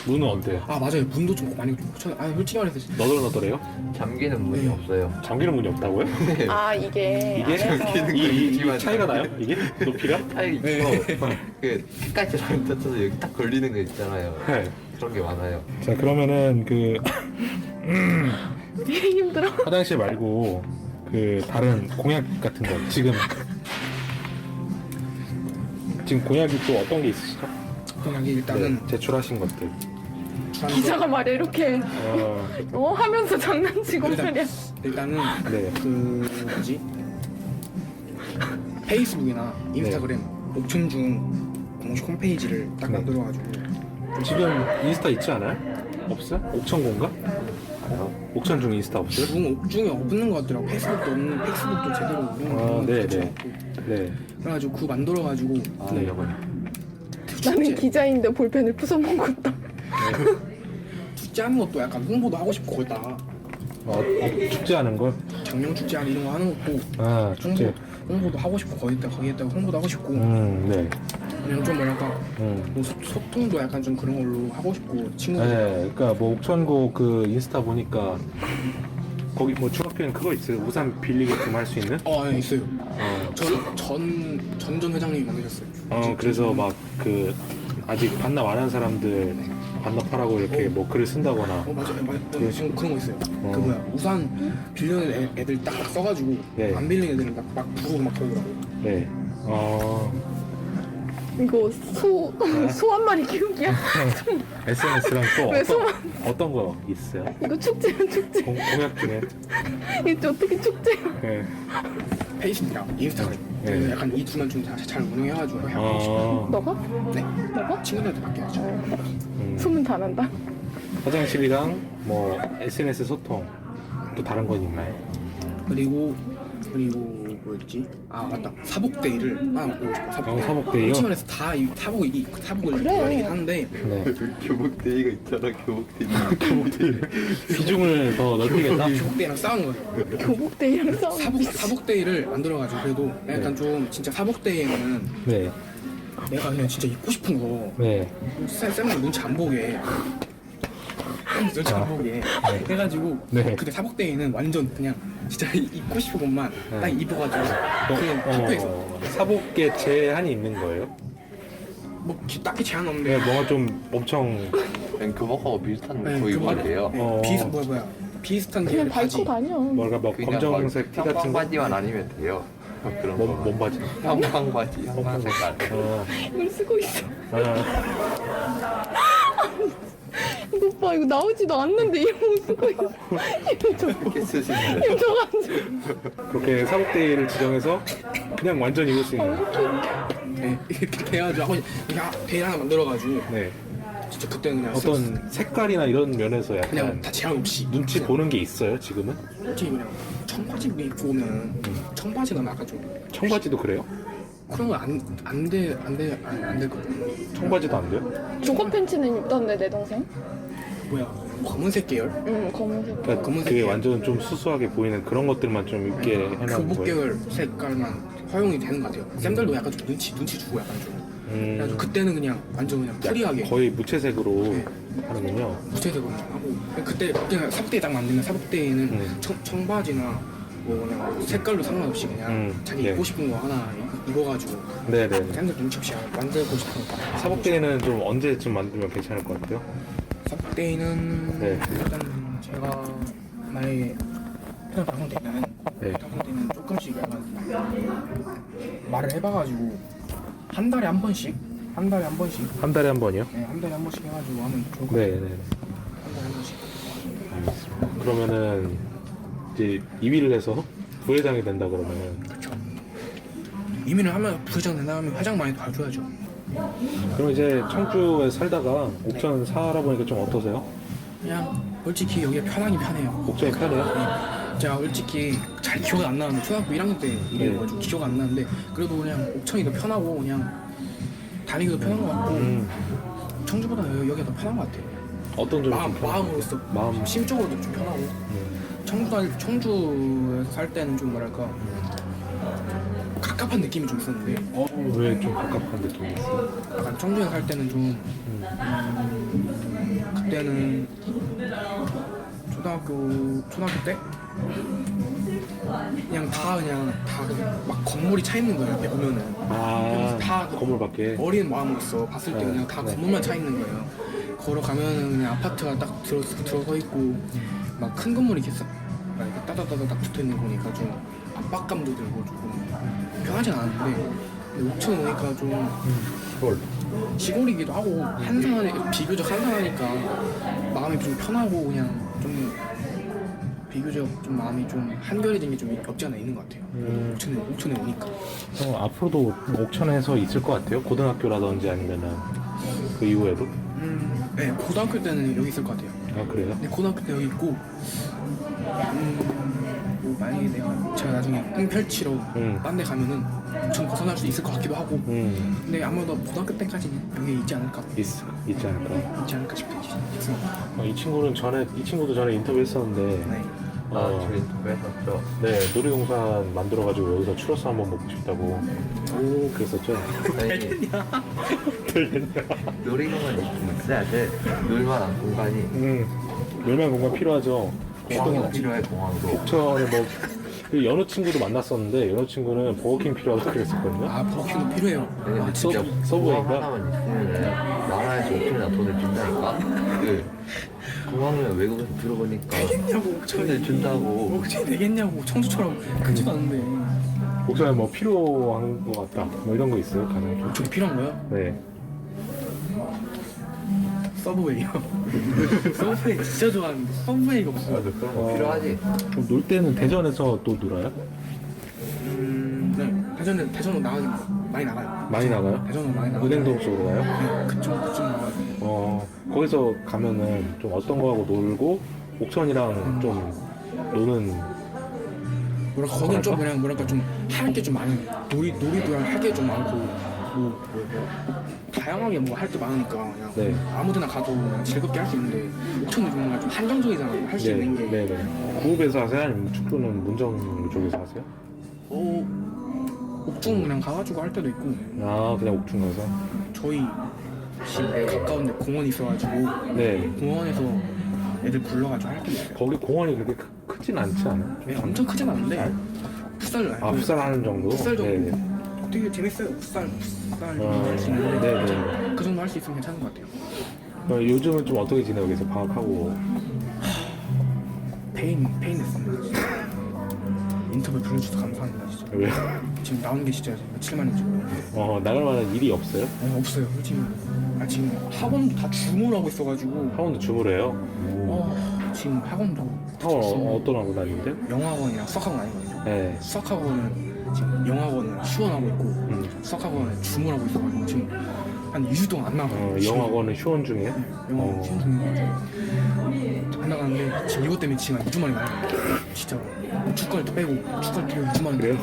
문은 어때요? 아 맞아요. 문도 좀 많이 좀 고쳐. 아 솔직히 말해서 너덜너덜해요? 잠기는 문이 네. 없어요. 잠기는 문이 없다고요? 아 이게 이게 안에서 이 차이가 나요? 이게 높이가? 타일 있고 그 끝까지 tou쳐서 여기 딱 걸리는 거 있잖아요. 네. 그런 게 많아요. 자 그러면은 그 힘들어. 화장실 말고 그 다른 공약 같은 거 지금 공약이 또 어떤 게 있으시죠? 공약이 일단은 제출하신 것들. 주하는 기자가 말해 이렇게 하면서 장난치고 일단- 말이야. 일단은 네. 그 뭐지 페이스북이나 인스타그램 옥천중 공식 홈페이지를 딱 네. 만들어가지고 지금 인스타 있지 않아요? 없어요? 옥천공가? 옥천중 인스타 없어요? 옥중에 없는 것 같더라고. 페이스북도 없는 페이스북도 제대로 운영하는 네, 것도 네. 없고. 네. 그래가지고 그거 만들어가지고 네. 나는 기자인데 볼펜을 부숴먹고 있다. 축제하는 것도 약간 홍보도 하고 싶고 거기다 축제하는 걸? 작년 축제하는 이런 거 하는 것도 아 축제. 홍보도 하고 싶고 거기에다가 홍보도 하고 싶고 네. 그냥 좀 뭐랄까 뭐 소통도 약간 좀 그런 걸로 하고 싶고 친구들 네. 그러니까 뭐 옥천고 그 인스타 보니까 거기 뭐 중학교에는 그거 있어요. 우산 빌리게끔 할 수 있는? 네, 있어요. 어. 전전 회장님이 만드셨어요. 그래서 막 그 아직 반납 안 한 사람들 반납하라고 이렇게 뭐 글을 쓴다거나. 맞아요. 지금 그런 거 있어요. 그 뭐야 우산 빌리는 애들 딱 써가지고 네. 안 빌리는 애들은 막 부르고 막 그러더라고. 네. 이거 소 한 마리 키우기야. SNS랑 또 왜 어떤 거 있어요? 이거 축제야 축제. 공약 중에. 이게 어떻게 축제야? 네. 페이스북이랑 인스타그램 네. 약간 이 두만 좀 잘 운영해가지고 하고 싶어요. 너가? 네. 너가? 친구들한테 맡겨야죠. 소문 다 난다. 화장실이랑 뭐 SNS 소통 또 다른 건 있나요? 그리고 뭐였지? 아 맞다. 사복데이를 하나 만들고 싶어. 사복데이요? 솔직히 말해서 사복을 그래. 좋아하긴 하는데 네. 교복데이가 있잖아. 교복데이. 비중을 더 넓히겠다. 사복데이랑 싸우는 거예요. 교복데이랑 싸우는 사복데이를 만들어가지고 그래도 약간 좀 진짜 사복데이에는 네. 내가 그냥 진짜 입고 싶은 거 네. 쌤들 눈치 안 보게 눈치 안 보게 해가지고 네. 그때 사복데이는 완전 그냥 진짜 입고 싶은 것만 딱 입어가지고 그냥 학교에서 사복계 제한이 있는 거예요? 뭐 딱히 제한 없는데 네, 뭔가 좀 엄청 그냥 교복하고 비슷한 네, 거 입어야 그거- 돼요. 뭐야 비슷한 그냥 계열의 바지 밟고 다녀. 뭐랄까 막 검정색 티 같은 거 바지만 아니면 돼요. 그런 거. 몸 바지. 형광 바지, 형광 색깔. 이걸 쓰고 있어. 아, 이거 봐 이거 나오지도 않는데 이런 거 쓰고 있어. 이렇게 쓰시면 이거 저거 그렇게 사복데이를 지정해서 그냥 완전 입을 수 있는. 네, 이렇게 해가지고 그냥 데이 하나 만들어가지고 네. 진짜 그때는 그냥 어떤 색깔이나 이런 면에서 약간 그냥 다 제한 없이 눈치 그냥 보는 게 있어요 지금은? 솔직히 그냥 청바지 입고 오면 청바지는 약간 좀 청바지도 그래요? 그런 거 안될 거예요. 청바지도 안 돼요? 조거 팬츠는 입던데 내 동생. 뭐야 검은색 계열? 응 검은색. 그러니까 검은색 그게 계열. 완전 좀 수수하게 보이는 그런 것들만 좀 입게 해놓은 교복 거예요. 계열 색깔만 허용이 되는 것 같아요. 쌤들도 약간 좀 눈치 주고 약간 좀. 그래가지고 그때는 그냥 완전 그냥 프리하게 거의 무채색으로 네. 하는군요. 무채색으로 하고 그때 그냥 사복데이 딱 만들면 사복데이는 청바지나 뭐 그냥 색깔로 상관없이 그냥 자기 네. 입고 싶은 거 하나 입어가지고 네네. 쌤들 눈치 없이 만들고 싶으니까 사복데이는 좀 언제쯤 만들면 괜찮을 것 같아요? 때는 네. 일단 제가 만약에 편을 방송 때는 네. 방송 때는 조금씩 약간 말을 해봐가지고 한 달에 한 번씩 한 달에 한 번이요? 네, 한 달에 한 번씩 해가지고 하면 좋을 것 네, 같아요. 네. 한 달에 한 번씩. 알겠습니다. 그러면은 이제 2위를 해서 부회장이 된다 그러면은 그렇죠. 이민을 하면 부회장 된다 하면 회장 많이 봐줘야죠. 그럼 이제 청주에 살다가 옥천 살아보니까 좀 어떠세요? 그냥 솔직히 여기가 편하긴 편해요. 옥천이 편해요? 제가 솔직히 잘 기억이 안 나는데 초등학교 1학년 때 이래가지고 기억 안 나는데 그래도 그냥 옥천이 더 편하고 그냥 다니기도 편한 것 같고 청주보다 여기가 더 편한 것 같아요. 어떤 점이 좀 편해요? 마음으로서 마음. 심적으로도 좀 편하고 청주 살 때는 좀 뭐랄까 갑갑한 느낌이 좀 있었는데 왜 좀 갑갑한 느낌이 있어요? 약간 청주에 살 때는 좀 그때는 초등학교 때 그냥 다 막 건물이 차 있는 거예요. 옆에 보면은 아, 다 건물 밖에. 어린 마음으로서 봤을 때 네, 그냥 다 네. 건물만 차 있는 거예요. 걸어가면은 그냥 아파트가 딱 들어서 있고 막 큰 건물이 이렇게 따다다닥 붙어 있는 거니까 좀 압박감도 들고 조금 편하진 않았는데 근데 옥천 오니까 좀 시골. 시골이기도 하고 비교적 한산하니까 마음이 좀 편하고 그냥 좀 비교적 좀 마음이 좀 한결해진 게 좀 없지 않아 있는 것 같아요. 옥천에 오니까. 앞으로도 옥천에서 있을 것 같아요? 고등학교라든지 아니면은 그 이후에도? 네, 고등학교 때는 여기 있을 것 같아요. 아, 그래요? 네, 고등학교 때 여기 있고, 뭐 만약에 제가 나중에 홍펼치로 딴 데 가면은 옥천 벗어날 수 있을 것 같기도 하고, 근데 아무래도 고등학교 때까지는 여기 있지 않을까 있지 않을까? 싶습니다. 이 친구도 전에 인터뷰했었는데, 네. 저희 인터뷰했었죠. 네, 놀이동산 만들어가지고 여기서 추러스 한번 먹고 싶다고. 오, 그랬었죠? 아니, 들렸냐? 놀이공원이 있긴 있어야 돼. 놀만한 공간이. 놀면 공간 필요하죠. 공항도 필요해, 공항도. 옥천에 뭐, 그 연우 친구도 만났었는데, 연우 친구는 버거킹 필요하다고 그랬었거든요. 아, 버거킹도 필요해요. 왜냐면 진짜 서브웨이가? 공항 하나만 있으면은 나라에서 옥천이나 돈을 준다니까? 공항이면 외국에서 들어보니까 되겠냐고, 돈을 준다고. 옥천이 되겠냐고, 청주처럼 크지도 않은데. 옥천에 뭐 필요한 것 같다. 뭐 이런 거 있어요, 가장 좀. 저기 필요한 거예요? 네. 서브웨이요. 서브웨이 진짜 좋아하는데 서브웨이가 없어요. 그런 거 필요하지. 그럼 놀 때는 대전에서 또 놀아요? 네. 대전은 많이 나가요. 많이 나가요? 대전은 많이 나가요. 은행동 쪽으로 가요? 네, 그쪽 나가요. 거기서 가면은 좀 어떤 거 하고 놀고, 옥천이랑 좀 노는, 뭐랄까 거긴 좀 그냥 뭐랄까 좀 할 게 좀 많은 놀이도 할 게 좀 많고 뭐 다양하게 뭐 할 게 많으니까 그냥 네. 아무데나 가도 그냥 즐겁게 할 수 있는데 옥천은 정말 좀 한정적이잖아요. 할 수 있는 게. 네네. 구읍에서 하세요? 아니면 축구는 문정 쪽에서 하세요? 옥중 그냥 가가지고 할 때도 있고 아, 그냥 옥중 가서? 저희 집 가까운데 공원이 있어가지고 네. 공원에서 애들 불러가지고 할 때도 있어요. 거기 공원이 그렇게 크진 않지 않아요? 네, 엄청 크진 않은데 풋살 아, 풋살 하는 정도? 풋살 정도 네네. 되게 재밌어요. 풋살 할 수 있는데 네네. 그 정도 할 수 있으면 괜찮은 것 같아요. 요즘은 좀 어떻게 지내고 계세요? 방학하고. 페인 됐습니다. 인터뷰 불러주셔서 감사합니다. 진짜. 왜요? 지금 나오는 게 진짜 며칠 만이죠. 나갈 만한 일이 없어요? 없어요. 지금 학원도 다 줌으로 하고 있어가지고 학원도 주무래요? 지금 학원도 학원 어떤 학원 다니는데요? 영어학원이랑 수학학원 아니거든요. 네. 수학학원은 지금 영어학원은 수원하고 있고 수학학원은 줌을 하고 있어가지고 지금 한 2주 동안 안 나가요. 영어학원은 휴원 중이에요? 영어 쉬는 중이어가지고 안 나가는데 지금 이것 때문에 지금 한 2주 만에 나가요. 진짜 축구를 빼고 2주 만에 그래요?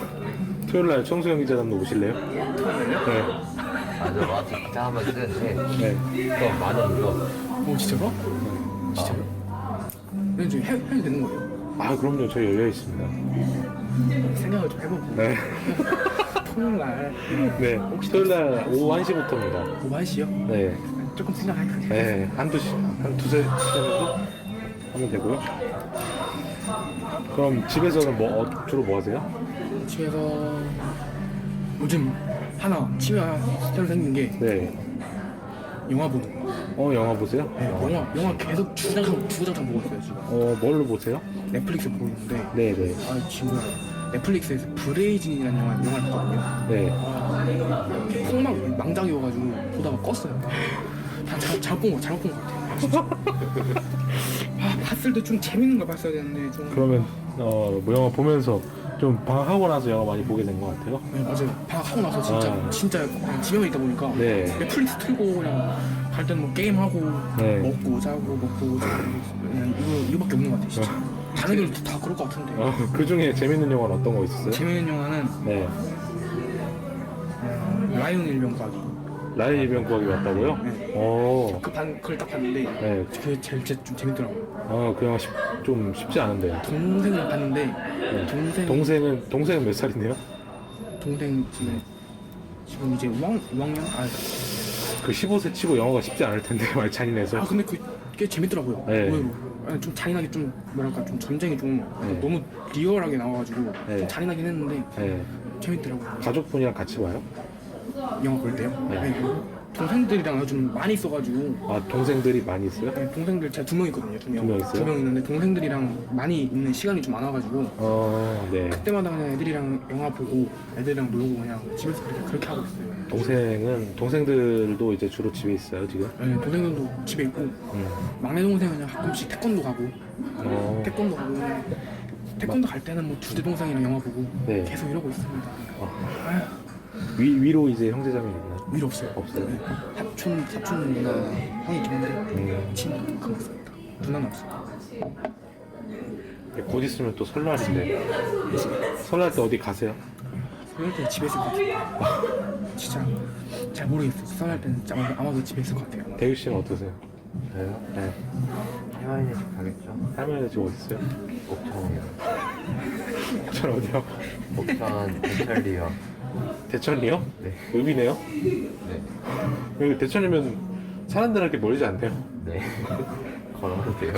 토요일날 청소영 기자단도 오실래요? 네. 맞아, 맞아. 기자 한번 쓰는데 네. 또 많은 거. 진짜로? 진짜로? 근데 좀 해도 되는 거예요? 아, 그럼요. 저희 열려 있습니다. 생각을 좀 해보고 네. 토요일날 네. 토요일날 오후 1시부터입니다. 5시요? 네. 조금 생각할 거예요. 네. 한 두세 시간 정도 하면 되고요. 그럼 집에서는 주로 뭐 하세요? 집에서 요즘 취미가 새로 생긴 게 네. 영화 보는 거. 영화 보세요? 네, 영화 계속 주구장창 보고 있어요 지금. 뭘로 보세요? 넷플릭스 보고 있는데 네네. 아 지금 넷플릭스에서 브레이즌이라는 영화를 봤거든요. 네. 폭망 망작이어가지고 보다가 껐어요. 잘못 본 것 같아요. 진짜. 아, 봤을 때 좀 재밌는 걸 봤어야 되는데 좀. 그러면 뭐 영화 보면서 좀 방학하고 나서 영화 많이 보게 된 것 같아요. 네, 맞아요. 방학하고 나서 아. 진짜 그냥 집에만 있다 보니까 네. 넷플릭스 틀고 그냥 갈 때는 뭐 게임하고 네. 먹고 자고 그냥 이거밖에 없는 것 같아요. 진짜. 다른 애들도 다 그럴 것 같은데. 그 중에 재밌는 영화는 어떤 거 있었어요? 재밌는 영화는 네. 라이언 일병가기. 라이언 일병 구하기 왔다고요? 네. 그걸 딱 봤는데 네. 그게 제일 좀 재밌더라고요. 그 영화 좀 쉽지 않은데요. 동생을 봤는데 네. 동생은 몇 살인데요? 동생 지금 이제 5학년? 그 15세 치고 영화가 쉽지 않을 텐데 많이 잔인해서. 근데 그게 재밌더라고요. 네. 의외로. 좀 잔인하게 좀 뭐랄까 좀 전쟁이 좀 네. 너무 리얼하게 나와가지고 네. 좀 잔인하긴 했는데 네. 재밌더라고요. 가족분이랑 같이 봐요? 영화 볼 때요? 네. 동생들이랑 좀 많이 있어가지고 동생들이 많이 있어요? 네, 동생들 제가 2명 있거든요. 두 명 있어요? 2명 있는데 동생들이랑 많이 있는 시간이 좀 많아가지고 네. 그때마다 그냥 애들이랑 영화 보고 애들이랑 놀고 그냥 집에서 그렇게 하고 있어요. 동생들도 이제 주로 집에 있어요 지금? 네, 동생들도 집에 있고 막내 동생은 그냥 가끔씩 태권도 가고 태권도 갈 때는 뭐 주대 동생이랑 영화 보고 네. 계속 이러고 있습니다. 위로 이제 형제자매 있나요? 위로 없어요. 없어요? 네. 사촌 누나 형이 있는데 친구 그거 없습니다. 누나는 없어요. 곧 있으면 또 설날인데 설날 때 어디 가세요? 설날 때 집에 있을 것 같아요. 진짜 잘 모르겠어요. 설날 때는 아마도 집에 있을 것 같아요. 대규 씨는 어떠세요? 저요? 네. 할머니네 집 가겠죠? 할머니네 집 어디 있어요? 옥천이요. 전 어디요? 옥천 대천리요. 대천이요? 네. 여기네요? 네. 여기 대천이면 사람들한테 멀지 않대요? 네. 걸어도 돼요.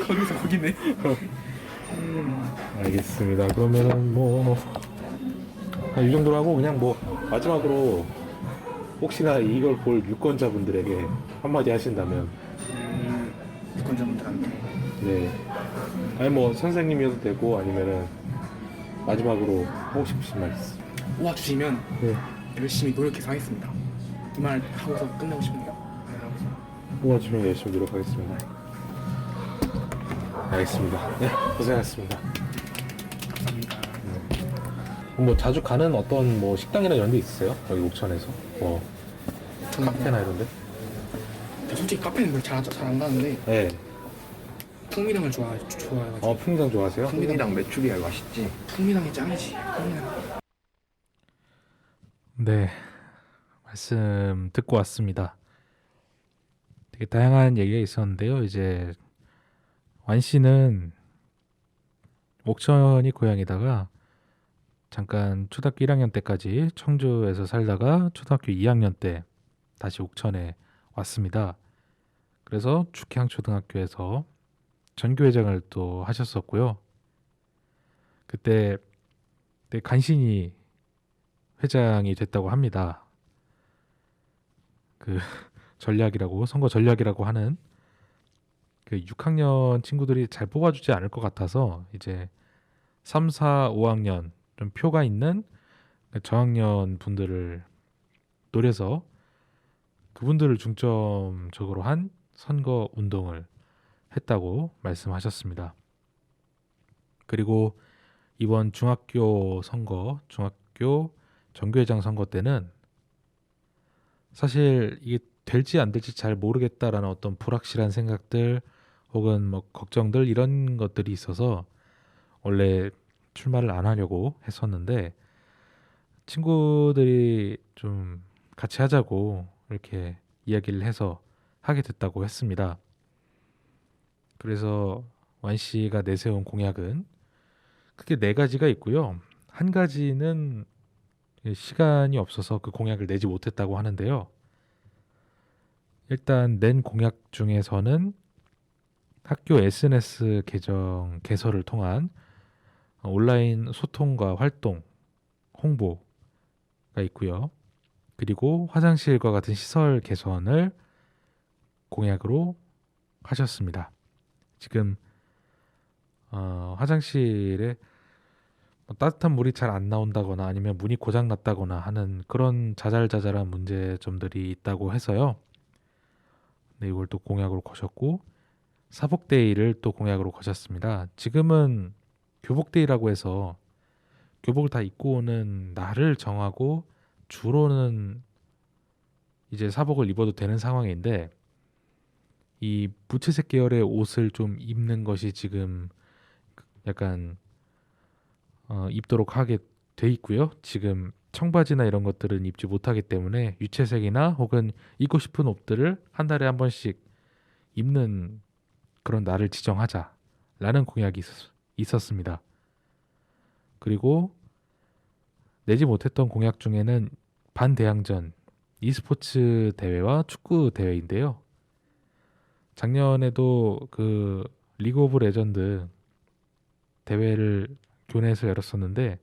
거기서 거기네. 알겠습니다. 그러면은 뭐 이 정도로 하고 그냥 뭐 마지막으로 혹시나 이걸 볼 유권자분들에게 한마디 하신다면 유권자분들한테 네. 아니 뭐 선생님이어도 되고 아니면은 마지막으로 하고 싶으신 말 있으세요? 모아주시면 네. 열심히 노력해서 하겠습니다. 이 말 하고서 끝내고 싶네요. 도와주면 열심히 노력하겠습니다. 알겠습니다. 네, 고생하셨습니다. 감사합니다. 뭐 자주 가는 어떤 뭐 식당이나 이런 데 있으세요? 여기 옥천에서? 뭐 카페나 이런데? 솔직히 카페는 잘 안 가는데 네. 풍미랑을 좋아해가지고 풍당 좋아하세요? 풍미랑 메추리알 맛있지? 풍미랑이 짱이지. 풍미랑. 네, 말씀 듣고 왔습니다. 되게 다양한 얘기가 있었는데요. 이제 완 씨는 옥천이 고향이다가 잠깐 초등학교 1학년 때까지 청주에서 살다가 초등학교 2학년 때 다시 옥천에 왔습니다. 그래서 죽향초등학교에서 전교회장을 또 하셨었고요. 그때 되게 간신히 회장이 됐다고 합니다. 그 전략이라고 선거 전략이라고 하는 그 6학년 친구들이 잘 뽑아주지 않을 것 같아서 이제 3, 4, 5학년 좀 표가 있는 저학년 분들을 노려서 그분들을 중점적으로 한 선거 운동을 했다고 말씀하셨습니다. 그리고 이번 중학교 선거, 중학교 전교회장 선거 때는 사실 이게 될지 안 될지 잘 모르겠다라는 어떤 불확실한 생각들 혹은 뭐 걱정들 이런 것들이 있어서 원래 출마를 안 하려고 했었는데 친구들이 좀 같이 하자고 이렇게 이야기를 해서 하게 됐다고 했습니다. 그래서 완 씨가 내세운 공약은 크게 4가지가 있고요. 한 가지는 시간이 없어서 그 공약을 내지 못했다고 하는데요. 일단 낸 공약 중에서는 학교 SNS 계정 개설을 통한 온라인 소통과 활동, 홍보가 있고요. 그리고 화장실과 같은 시설 개선을 공약으로 하셨습니다. 지금 화장실에 뭐 따뜻한 물이 잘 안 나온다거나 아니면 문이 고장 났다거나 하는 그런 자잘자잘한 문제점들이 있다고 해서요. 네, 이걸 또 공약으로 거셨고 사복데이를 또 공약으로 거셨습니다. 지금은 교복데이라고 해서 교복을 다 입고 오는 날을 정하고 주로는 이제 사복을 입어도 되는 상황인데 이 무채색 계열의 옷을 좀 입는 것이 지금 약간 입도록 하게 돼 있고요. 지금 청바지나 이런 것들은 입지 못하기 때문에 유채색이나 혹은 입고 싶은 옷들을 한 달에 한 번씩 입는 그런 날을 지정하자라는 공약이 있었습니다. 그리고 내지 못했던 공약 중에는 반대항전 e스포츠 대회와 축구 대회인데요. 작년에도 그 리그 오브 레전드 대회를 교내에서 열었었는데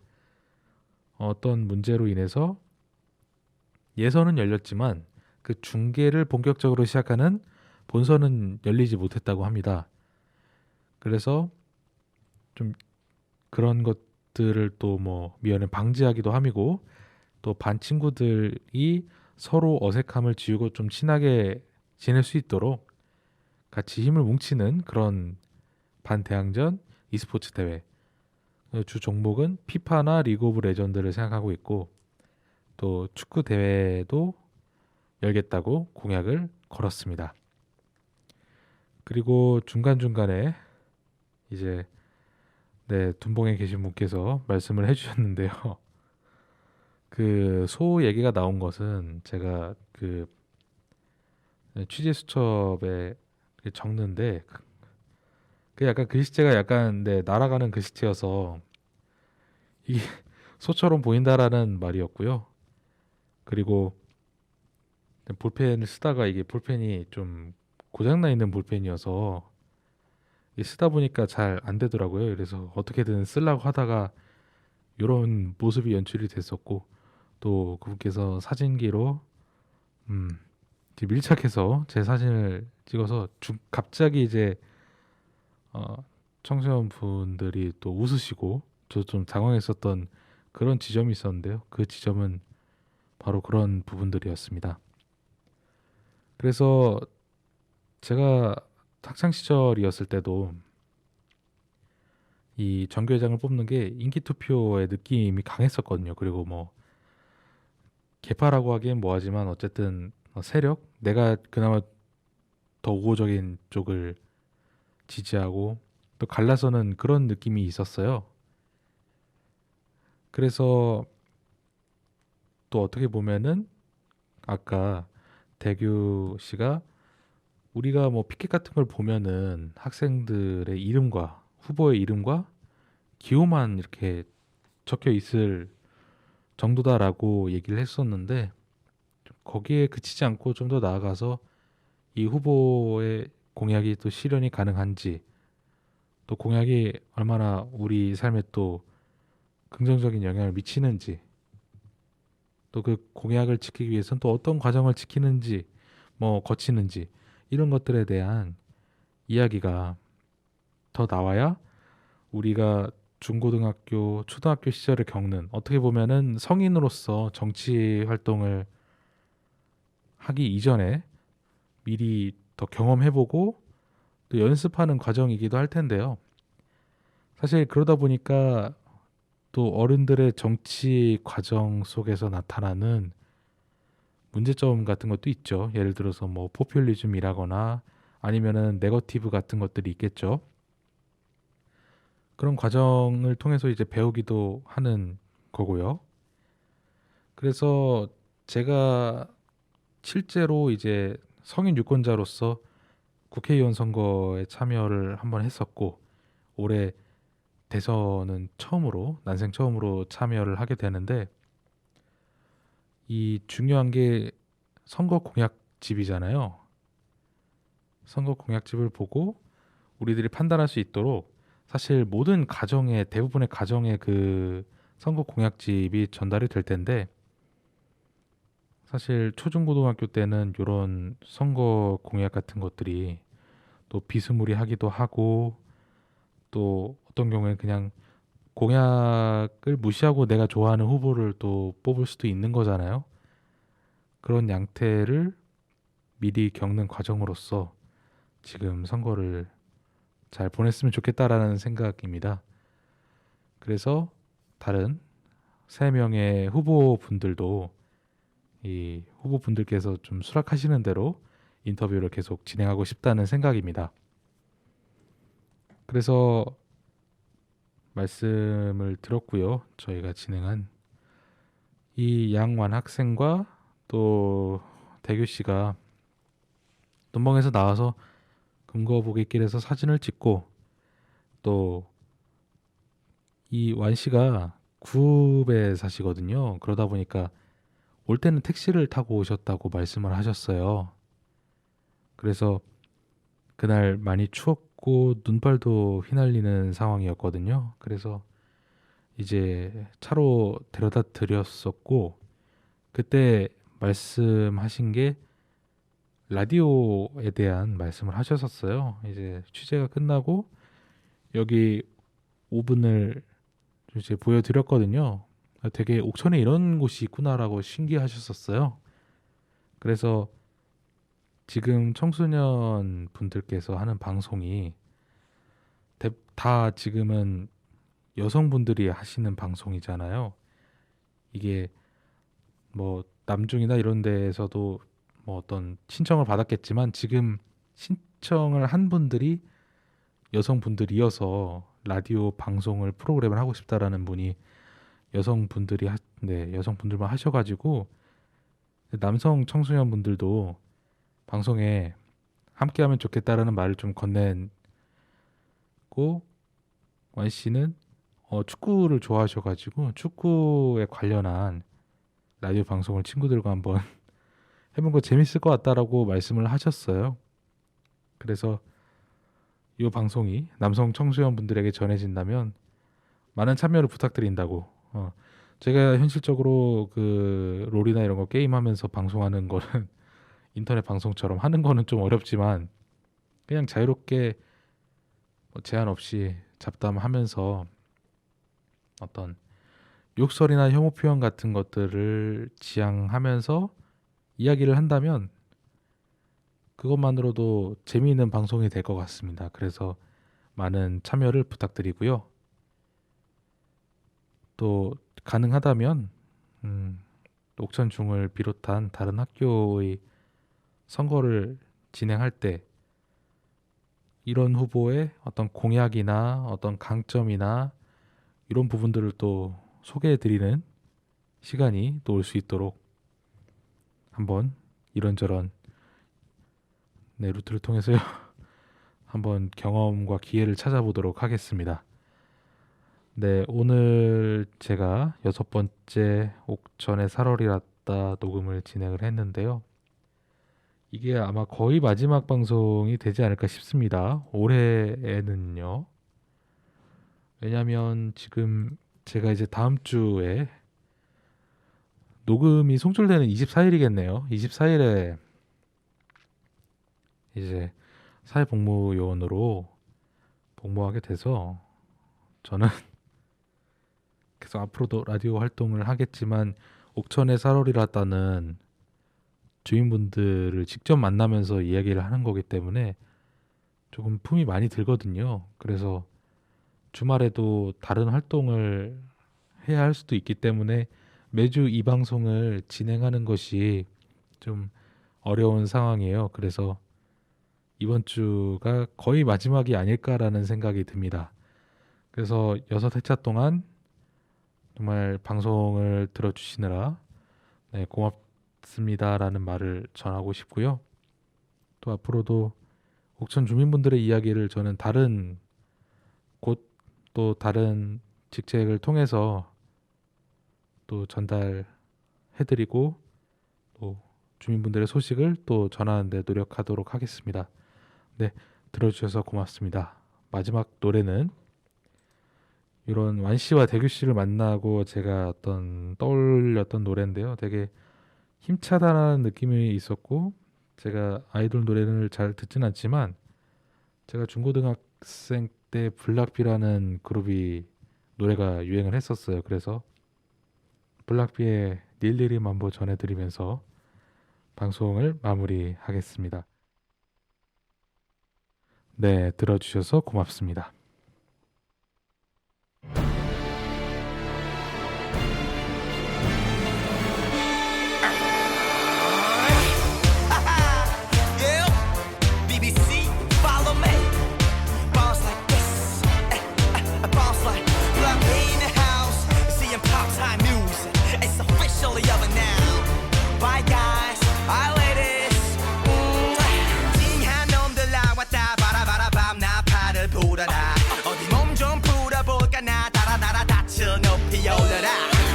어떤 문제로 인해서 예선은 열렸지만 그 중계를 본격적으로 시작하는 본선은 열리지 못했다고 합니다. 그래서 좀 그런 것들을 또 뭐 미연에 방지하기도 함이고 또 반 친구들이 서로 어색함을 지우고 좀 친하게 지낼 수 있도록 같이 힘을 뭉치는 그런 반대항전 e스포츠 대회. 주 종목은 피파나 리그 오브 레전드를 생각하고 있고 또 축구 대회도 열겠다고 공약을 걸었습니다. 그리고 중간중간에 이제 네, 둔봉에 계신 분께서 말씀을 해주셨는데요. 그 소 얘기가 나온 것은 제가 그 취재 수첩에 적는데 그 약간 글씨체가 약간 네, 날아가는 글씨체여서 이게 소처럼 보인다라는 말이었고요. 그리고 볼펜을 쓰다가 이게 볼펜이 좀 고장나 있는 볼펜이어서 이게 쓰다 보니까 잘 안 되더라고요. 그래서 어떻게든 쓰려고 하다가 이런 모습이 연출이 됐었고 또 그분께서 사진기로 이제 밀착해서 제 사진을 찍어서 갑자기 이제 청소년 분들이 또 웃으시고 저 좀 당황했었던 그런 지점이 있었는데요. 그 지점은 바로 그런 부분들이었습니다. 그래서 제가 학창 시절이었을 때도 이 전교회장을 뽑는 게 인기 투표의 느낌이 강했었거든요. 그리고 뭐 개파라고 하기엔 뭐하지만 어쨌든 세력, 내가 그나마 더 우호적인 쪽을 지지하고 또 갈라서는 그런 느낌이 있었어요. 그래서 또 어떻게 보면은 아까 대규 씨가 우리가 뭐 피켓 같은 걸 보면은 학생들의 이름과 후보의 이름과 기호만 이렇게 적혀 있을 정도다라고 얘기를 했었는데 거기에 그치지 않고 좀 더 나아가서 이 후보의 공약이 또 실현이 가능한지 또 공약이 얼마나 우리 삶에 또 긍정적인 영향을 미치는지 또 그 공약을 지키기 위해서는 또 어떤 과정을 지키는지 뭐 거치는지 이런 것들에 대한 이야기가 더 나와야 우리가 중고등학교, 초등학교 시절을 겪는 어떻게 보면은 성인으로서 정치 활동을 하기 이전에 미리 더 경험해보고 또 연습하는 과정이기도 할 텐데요. 사실 그러다 보니까 또 어른들의 정치 과정 속에서 나타나는 문제점 같은 것도 있죠. 예를 들어서 뭐 포퓰리즘이라거나 아니면은 네거티브 같은 것들이 있겠죠. 그런 과정을 통해서 이제 배우기도 하는 거고요. 그래서 제가 실제로 이제 성인 유권자로서 국회의원 선거에 참여를 한번 했었고 올해 대선은 처음으로 난생 처음으로 참여를 하게 되는데 이 중요한 게 선거 공약집이잖아요. 선거 공약집을 보고 우리들이 판단할 수 있도록 사실 모든 가정의 대부분의 가정의 그 선거 공약집이 전달이 될 텐데 사실 초중고등학교 때는 이런 선거 공약 같은 것들이 또 비스무리하기도 하고 또 어떤 경우에는 그냥 공약을 무시하고 내가 좋아하는 후보를 또 뽑을 수도 있는 거잖아요. 그런 양태를 미리 겪는 과정으로서 지금 선거를 잘 보냈으면 좋겠다라는 생각입니다. 그래서 다른 3명의 후보분들도 이 후보분들께서 좀 수락하시는 대로 인터뷰를 계속 진행하고 싶다는 생각입니다. 그래서 말씀을 들었고요. 저희가 진행한 이 양완 학생과 또 대규 씨가 논방에서 나와서 금거보규길에서 사진을 찍고 또 이 완 씨가 구읍에 사시거든요. 그러다 보니까 올 때는 택시를 타고 오셨다고 말씀을 하셨어요. 그래서 그날 많이 추웠고 눈발도 휘날리는 상황이었거든요. 그래서 이제 차로 데려다 드렸었고 그때 말씀하신 게 라디오에 대한 말씀을 하셨었어요. 이제 취재가 끝나고 여기 5분을 이제 보여드렸거든요. 되게 옥천에 이런 곳이 있구나라고 신기하셨었어요. 그래서 지금 청소년 분들께서 하는 방송이 다 지금은 여성분들이 하시는 방송이잖아요. 이게 뭐 남중이나 이런 데에서도 뭐 어떤 신청을 받았겠지만 지금 신청을 한 분들이 여성분들이어서 라디오 방송을 프로그램을 하고 싶다라는 분이 여성분들만 하셔가지고 남성 청소년분들도 방송에 함께하면 좋겠다라는 말을 좀 건네고 완 씨는 축구를 좋아하셔가지고 축구에 관련한 라디오 방송을 친구들과 한번 해본 거 재밌을 것 같다라고 말씀을 하셨어요. 그래서 이 방송이 남성 청소년분들에게 전해진다면 많은 참여를 부탁드린다고. 제가 현실적으로 그 롤이나 이런 거 게임하면서 방송하는 거는 인터넷 방송처럼 하는 거는 좀 어렵지만 그냥 자유롭게 뭐 제한 없이 잡담하면서 어떤 욕설이나 혐오 표현 같은 것들을 지양하면서 이야기를 한다면 그것만으로도 재미있는 방송이 될 것 같습니다. 그래서 많은 참여를 부탁드리고요. 또 가능하다면 옥천중을 비롯한 다른 학교의 선거를 진행할 때 이런 후보의 어떤 공약이나 어떤 강점이나 이런 부분들을 또 소개해드리는 시간이 또 올 수 있도록 한번 이런저런 루트를 통해서요. 한번 경험과 기회를 찾아보도록 하겠습니다. 네, 오늘 제가 6번째 옥천의 살얼이 났다 녹음을 진행을 했는데요. 이게 아마 거의 마지막 방송이 되지 않을까 싶습니다. 올해에는요. 왜냐면 지금 제가 이제 다음 주에 녹음이 송출되는 24일이겠네요. 24일에 이제 사회복무요원으로 복무하게 돼서 저는 계속 앞으로도 라디오 활동을 하겠지만 옥천의 살얼이라다는 주민분들을 직접 만나면서 이야기를 하는 거기 때문에 조금 품이 많이 들거든요. 그래서 주말에도 다른 활동을 해야 할 수도 있기 때문에 매주 이 방송을 진행하는 것이 좀 어려운 상황이에요. 그래서 이번 주가 거의 마지막이 아닐까라는 생각이 듭니다. 그래서 6회차 동안 정말 방송을 들어주시느라 고맙습니다라는 말을 전하고 싶고요. 또 앞으로도 옥천 주민분들의 이야기를 저는 다른 곳 또 다른 직책을 통해서 또 전달해드리고 또 주민분들의 소식을 또 전하는 데 노력하도록 하겠습니다. 네, 들어주셔서 고맙습니다. 마지막 노래는 이런 완 씨와 대규 씨를 만나고 제가 떠올렸던 노래인데요. 되게 힘차다라는 느낌이 있었고 제가 아이돌 노래를 잘 듣진 않지만 제가 중고등학생 때 블락비라는 그룹이 노래가 유행을 했었어요. 그래서 블락비의 닐리리 만보 전해드리면서 방송을 마무리하겠습니다. 네, 들어주셔서 고맙습니다. Yeah, BBC, follow me. Bounce like this, bounce like Black in the house. CM Pop time music, it's officially over now. Bye guys, bye ladies. 팅한 놈들 나왔다 바라바라 밤나 팔을 불어라. 어디 몸 좀 풀어볼까 나 달아달아 다쳐 높이 올려라.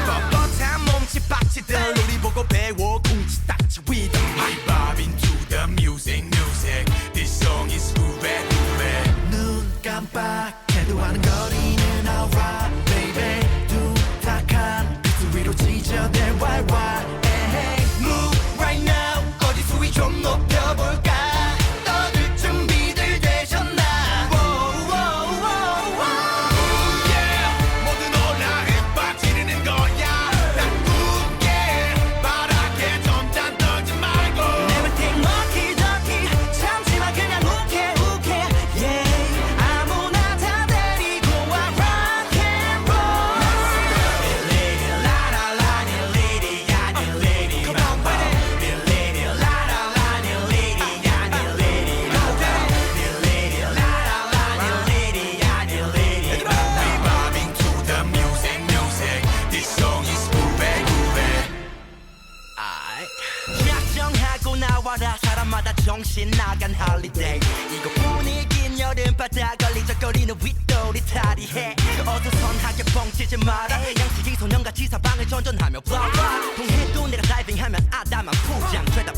뻣뻣한 몸치 빡치들 우리 보고 배워 궁치 딱지 with the mic. Bob into the music, music. This song is groovy, groovy. 눈 깜빡해도 하는 거리는 alright, baby. 둔탁한 비트 위로 지저대 왈왈. Hey, move right now. 어디 수위 좀 높여볼까? 떠들 준비들 되셨나? Wow, wow, wow, wow. Yeah, 모두 놀라 흠뻑 지르는 거야. 난 굳게 바라게 점잖 떨지 말고. Never think lucky, lucky. 참지마 그냥 욱해. Yeah, 아무나 다 데리고 와 rock and roll. Lady, la la la, lady, ya, lady. Come on, lady, la la la, lady, ya, lady. Lady, la la la, lady, ya, lady. We bobbing to the music, music. This song is groovy, groovy. 약정하고 나와라 사람마다 정신 나간 홀리데이. 이거 분위긴 여름바다 걸리적거리는 윗돌이 탈의해. 어두선하게 뻥치지 마라. 양치기 소년같이 사방을 전전하며 블라블라. 동해도 내가 다이빙하면 아담한 포장 죄다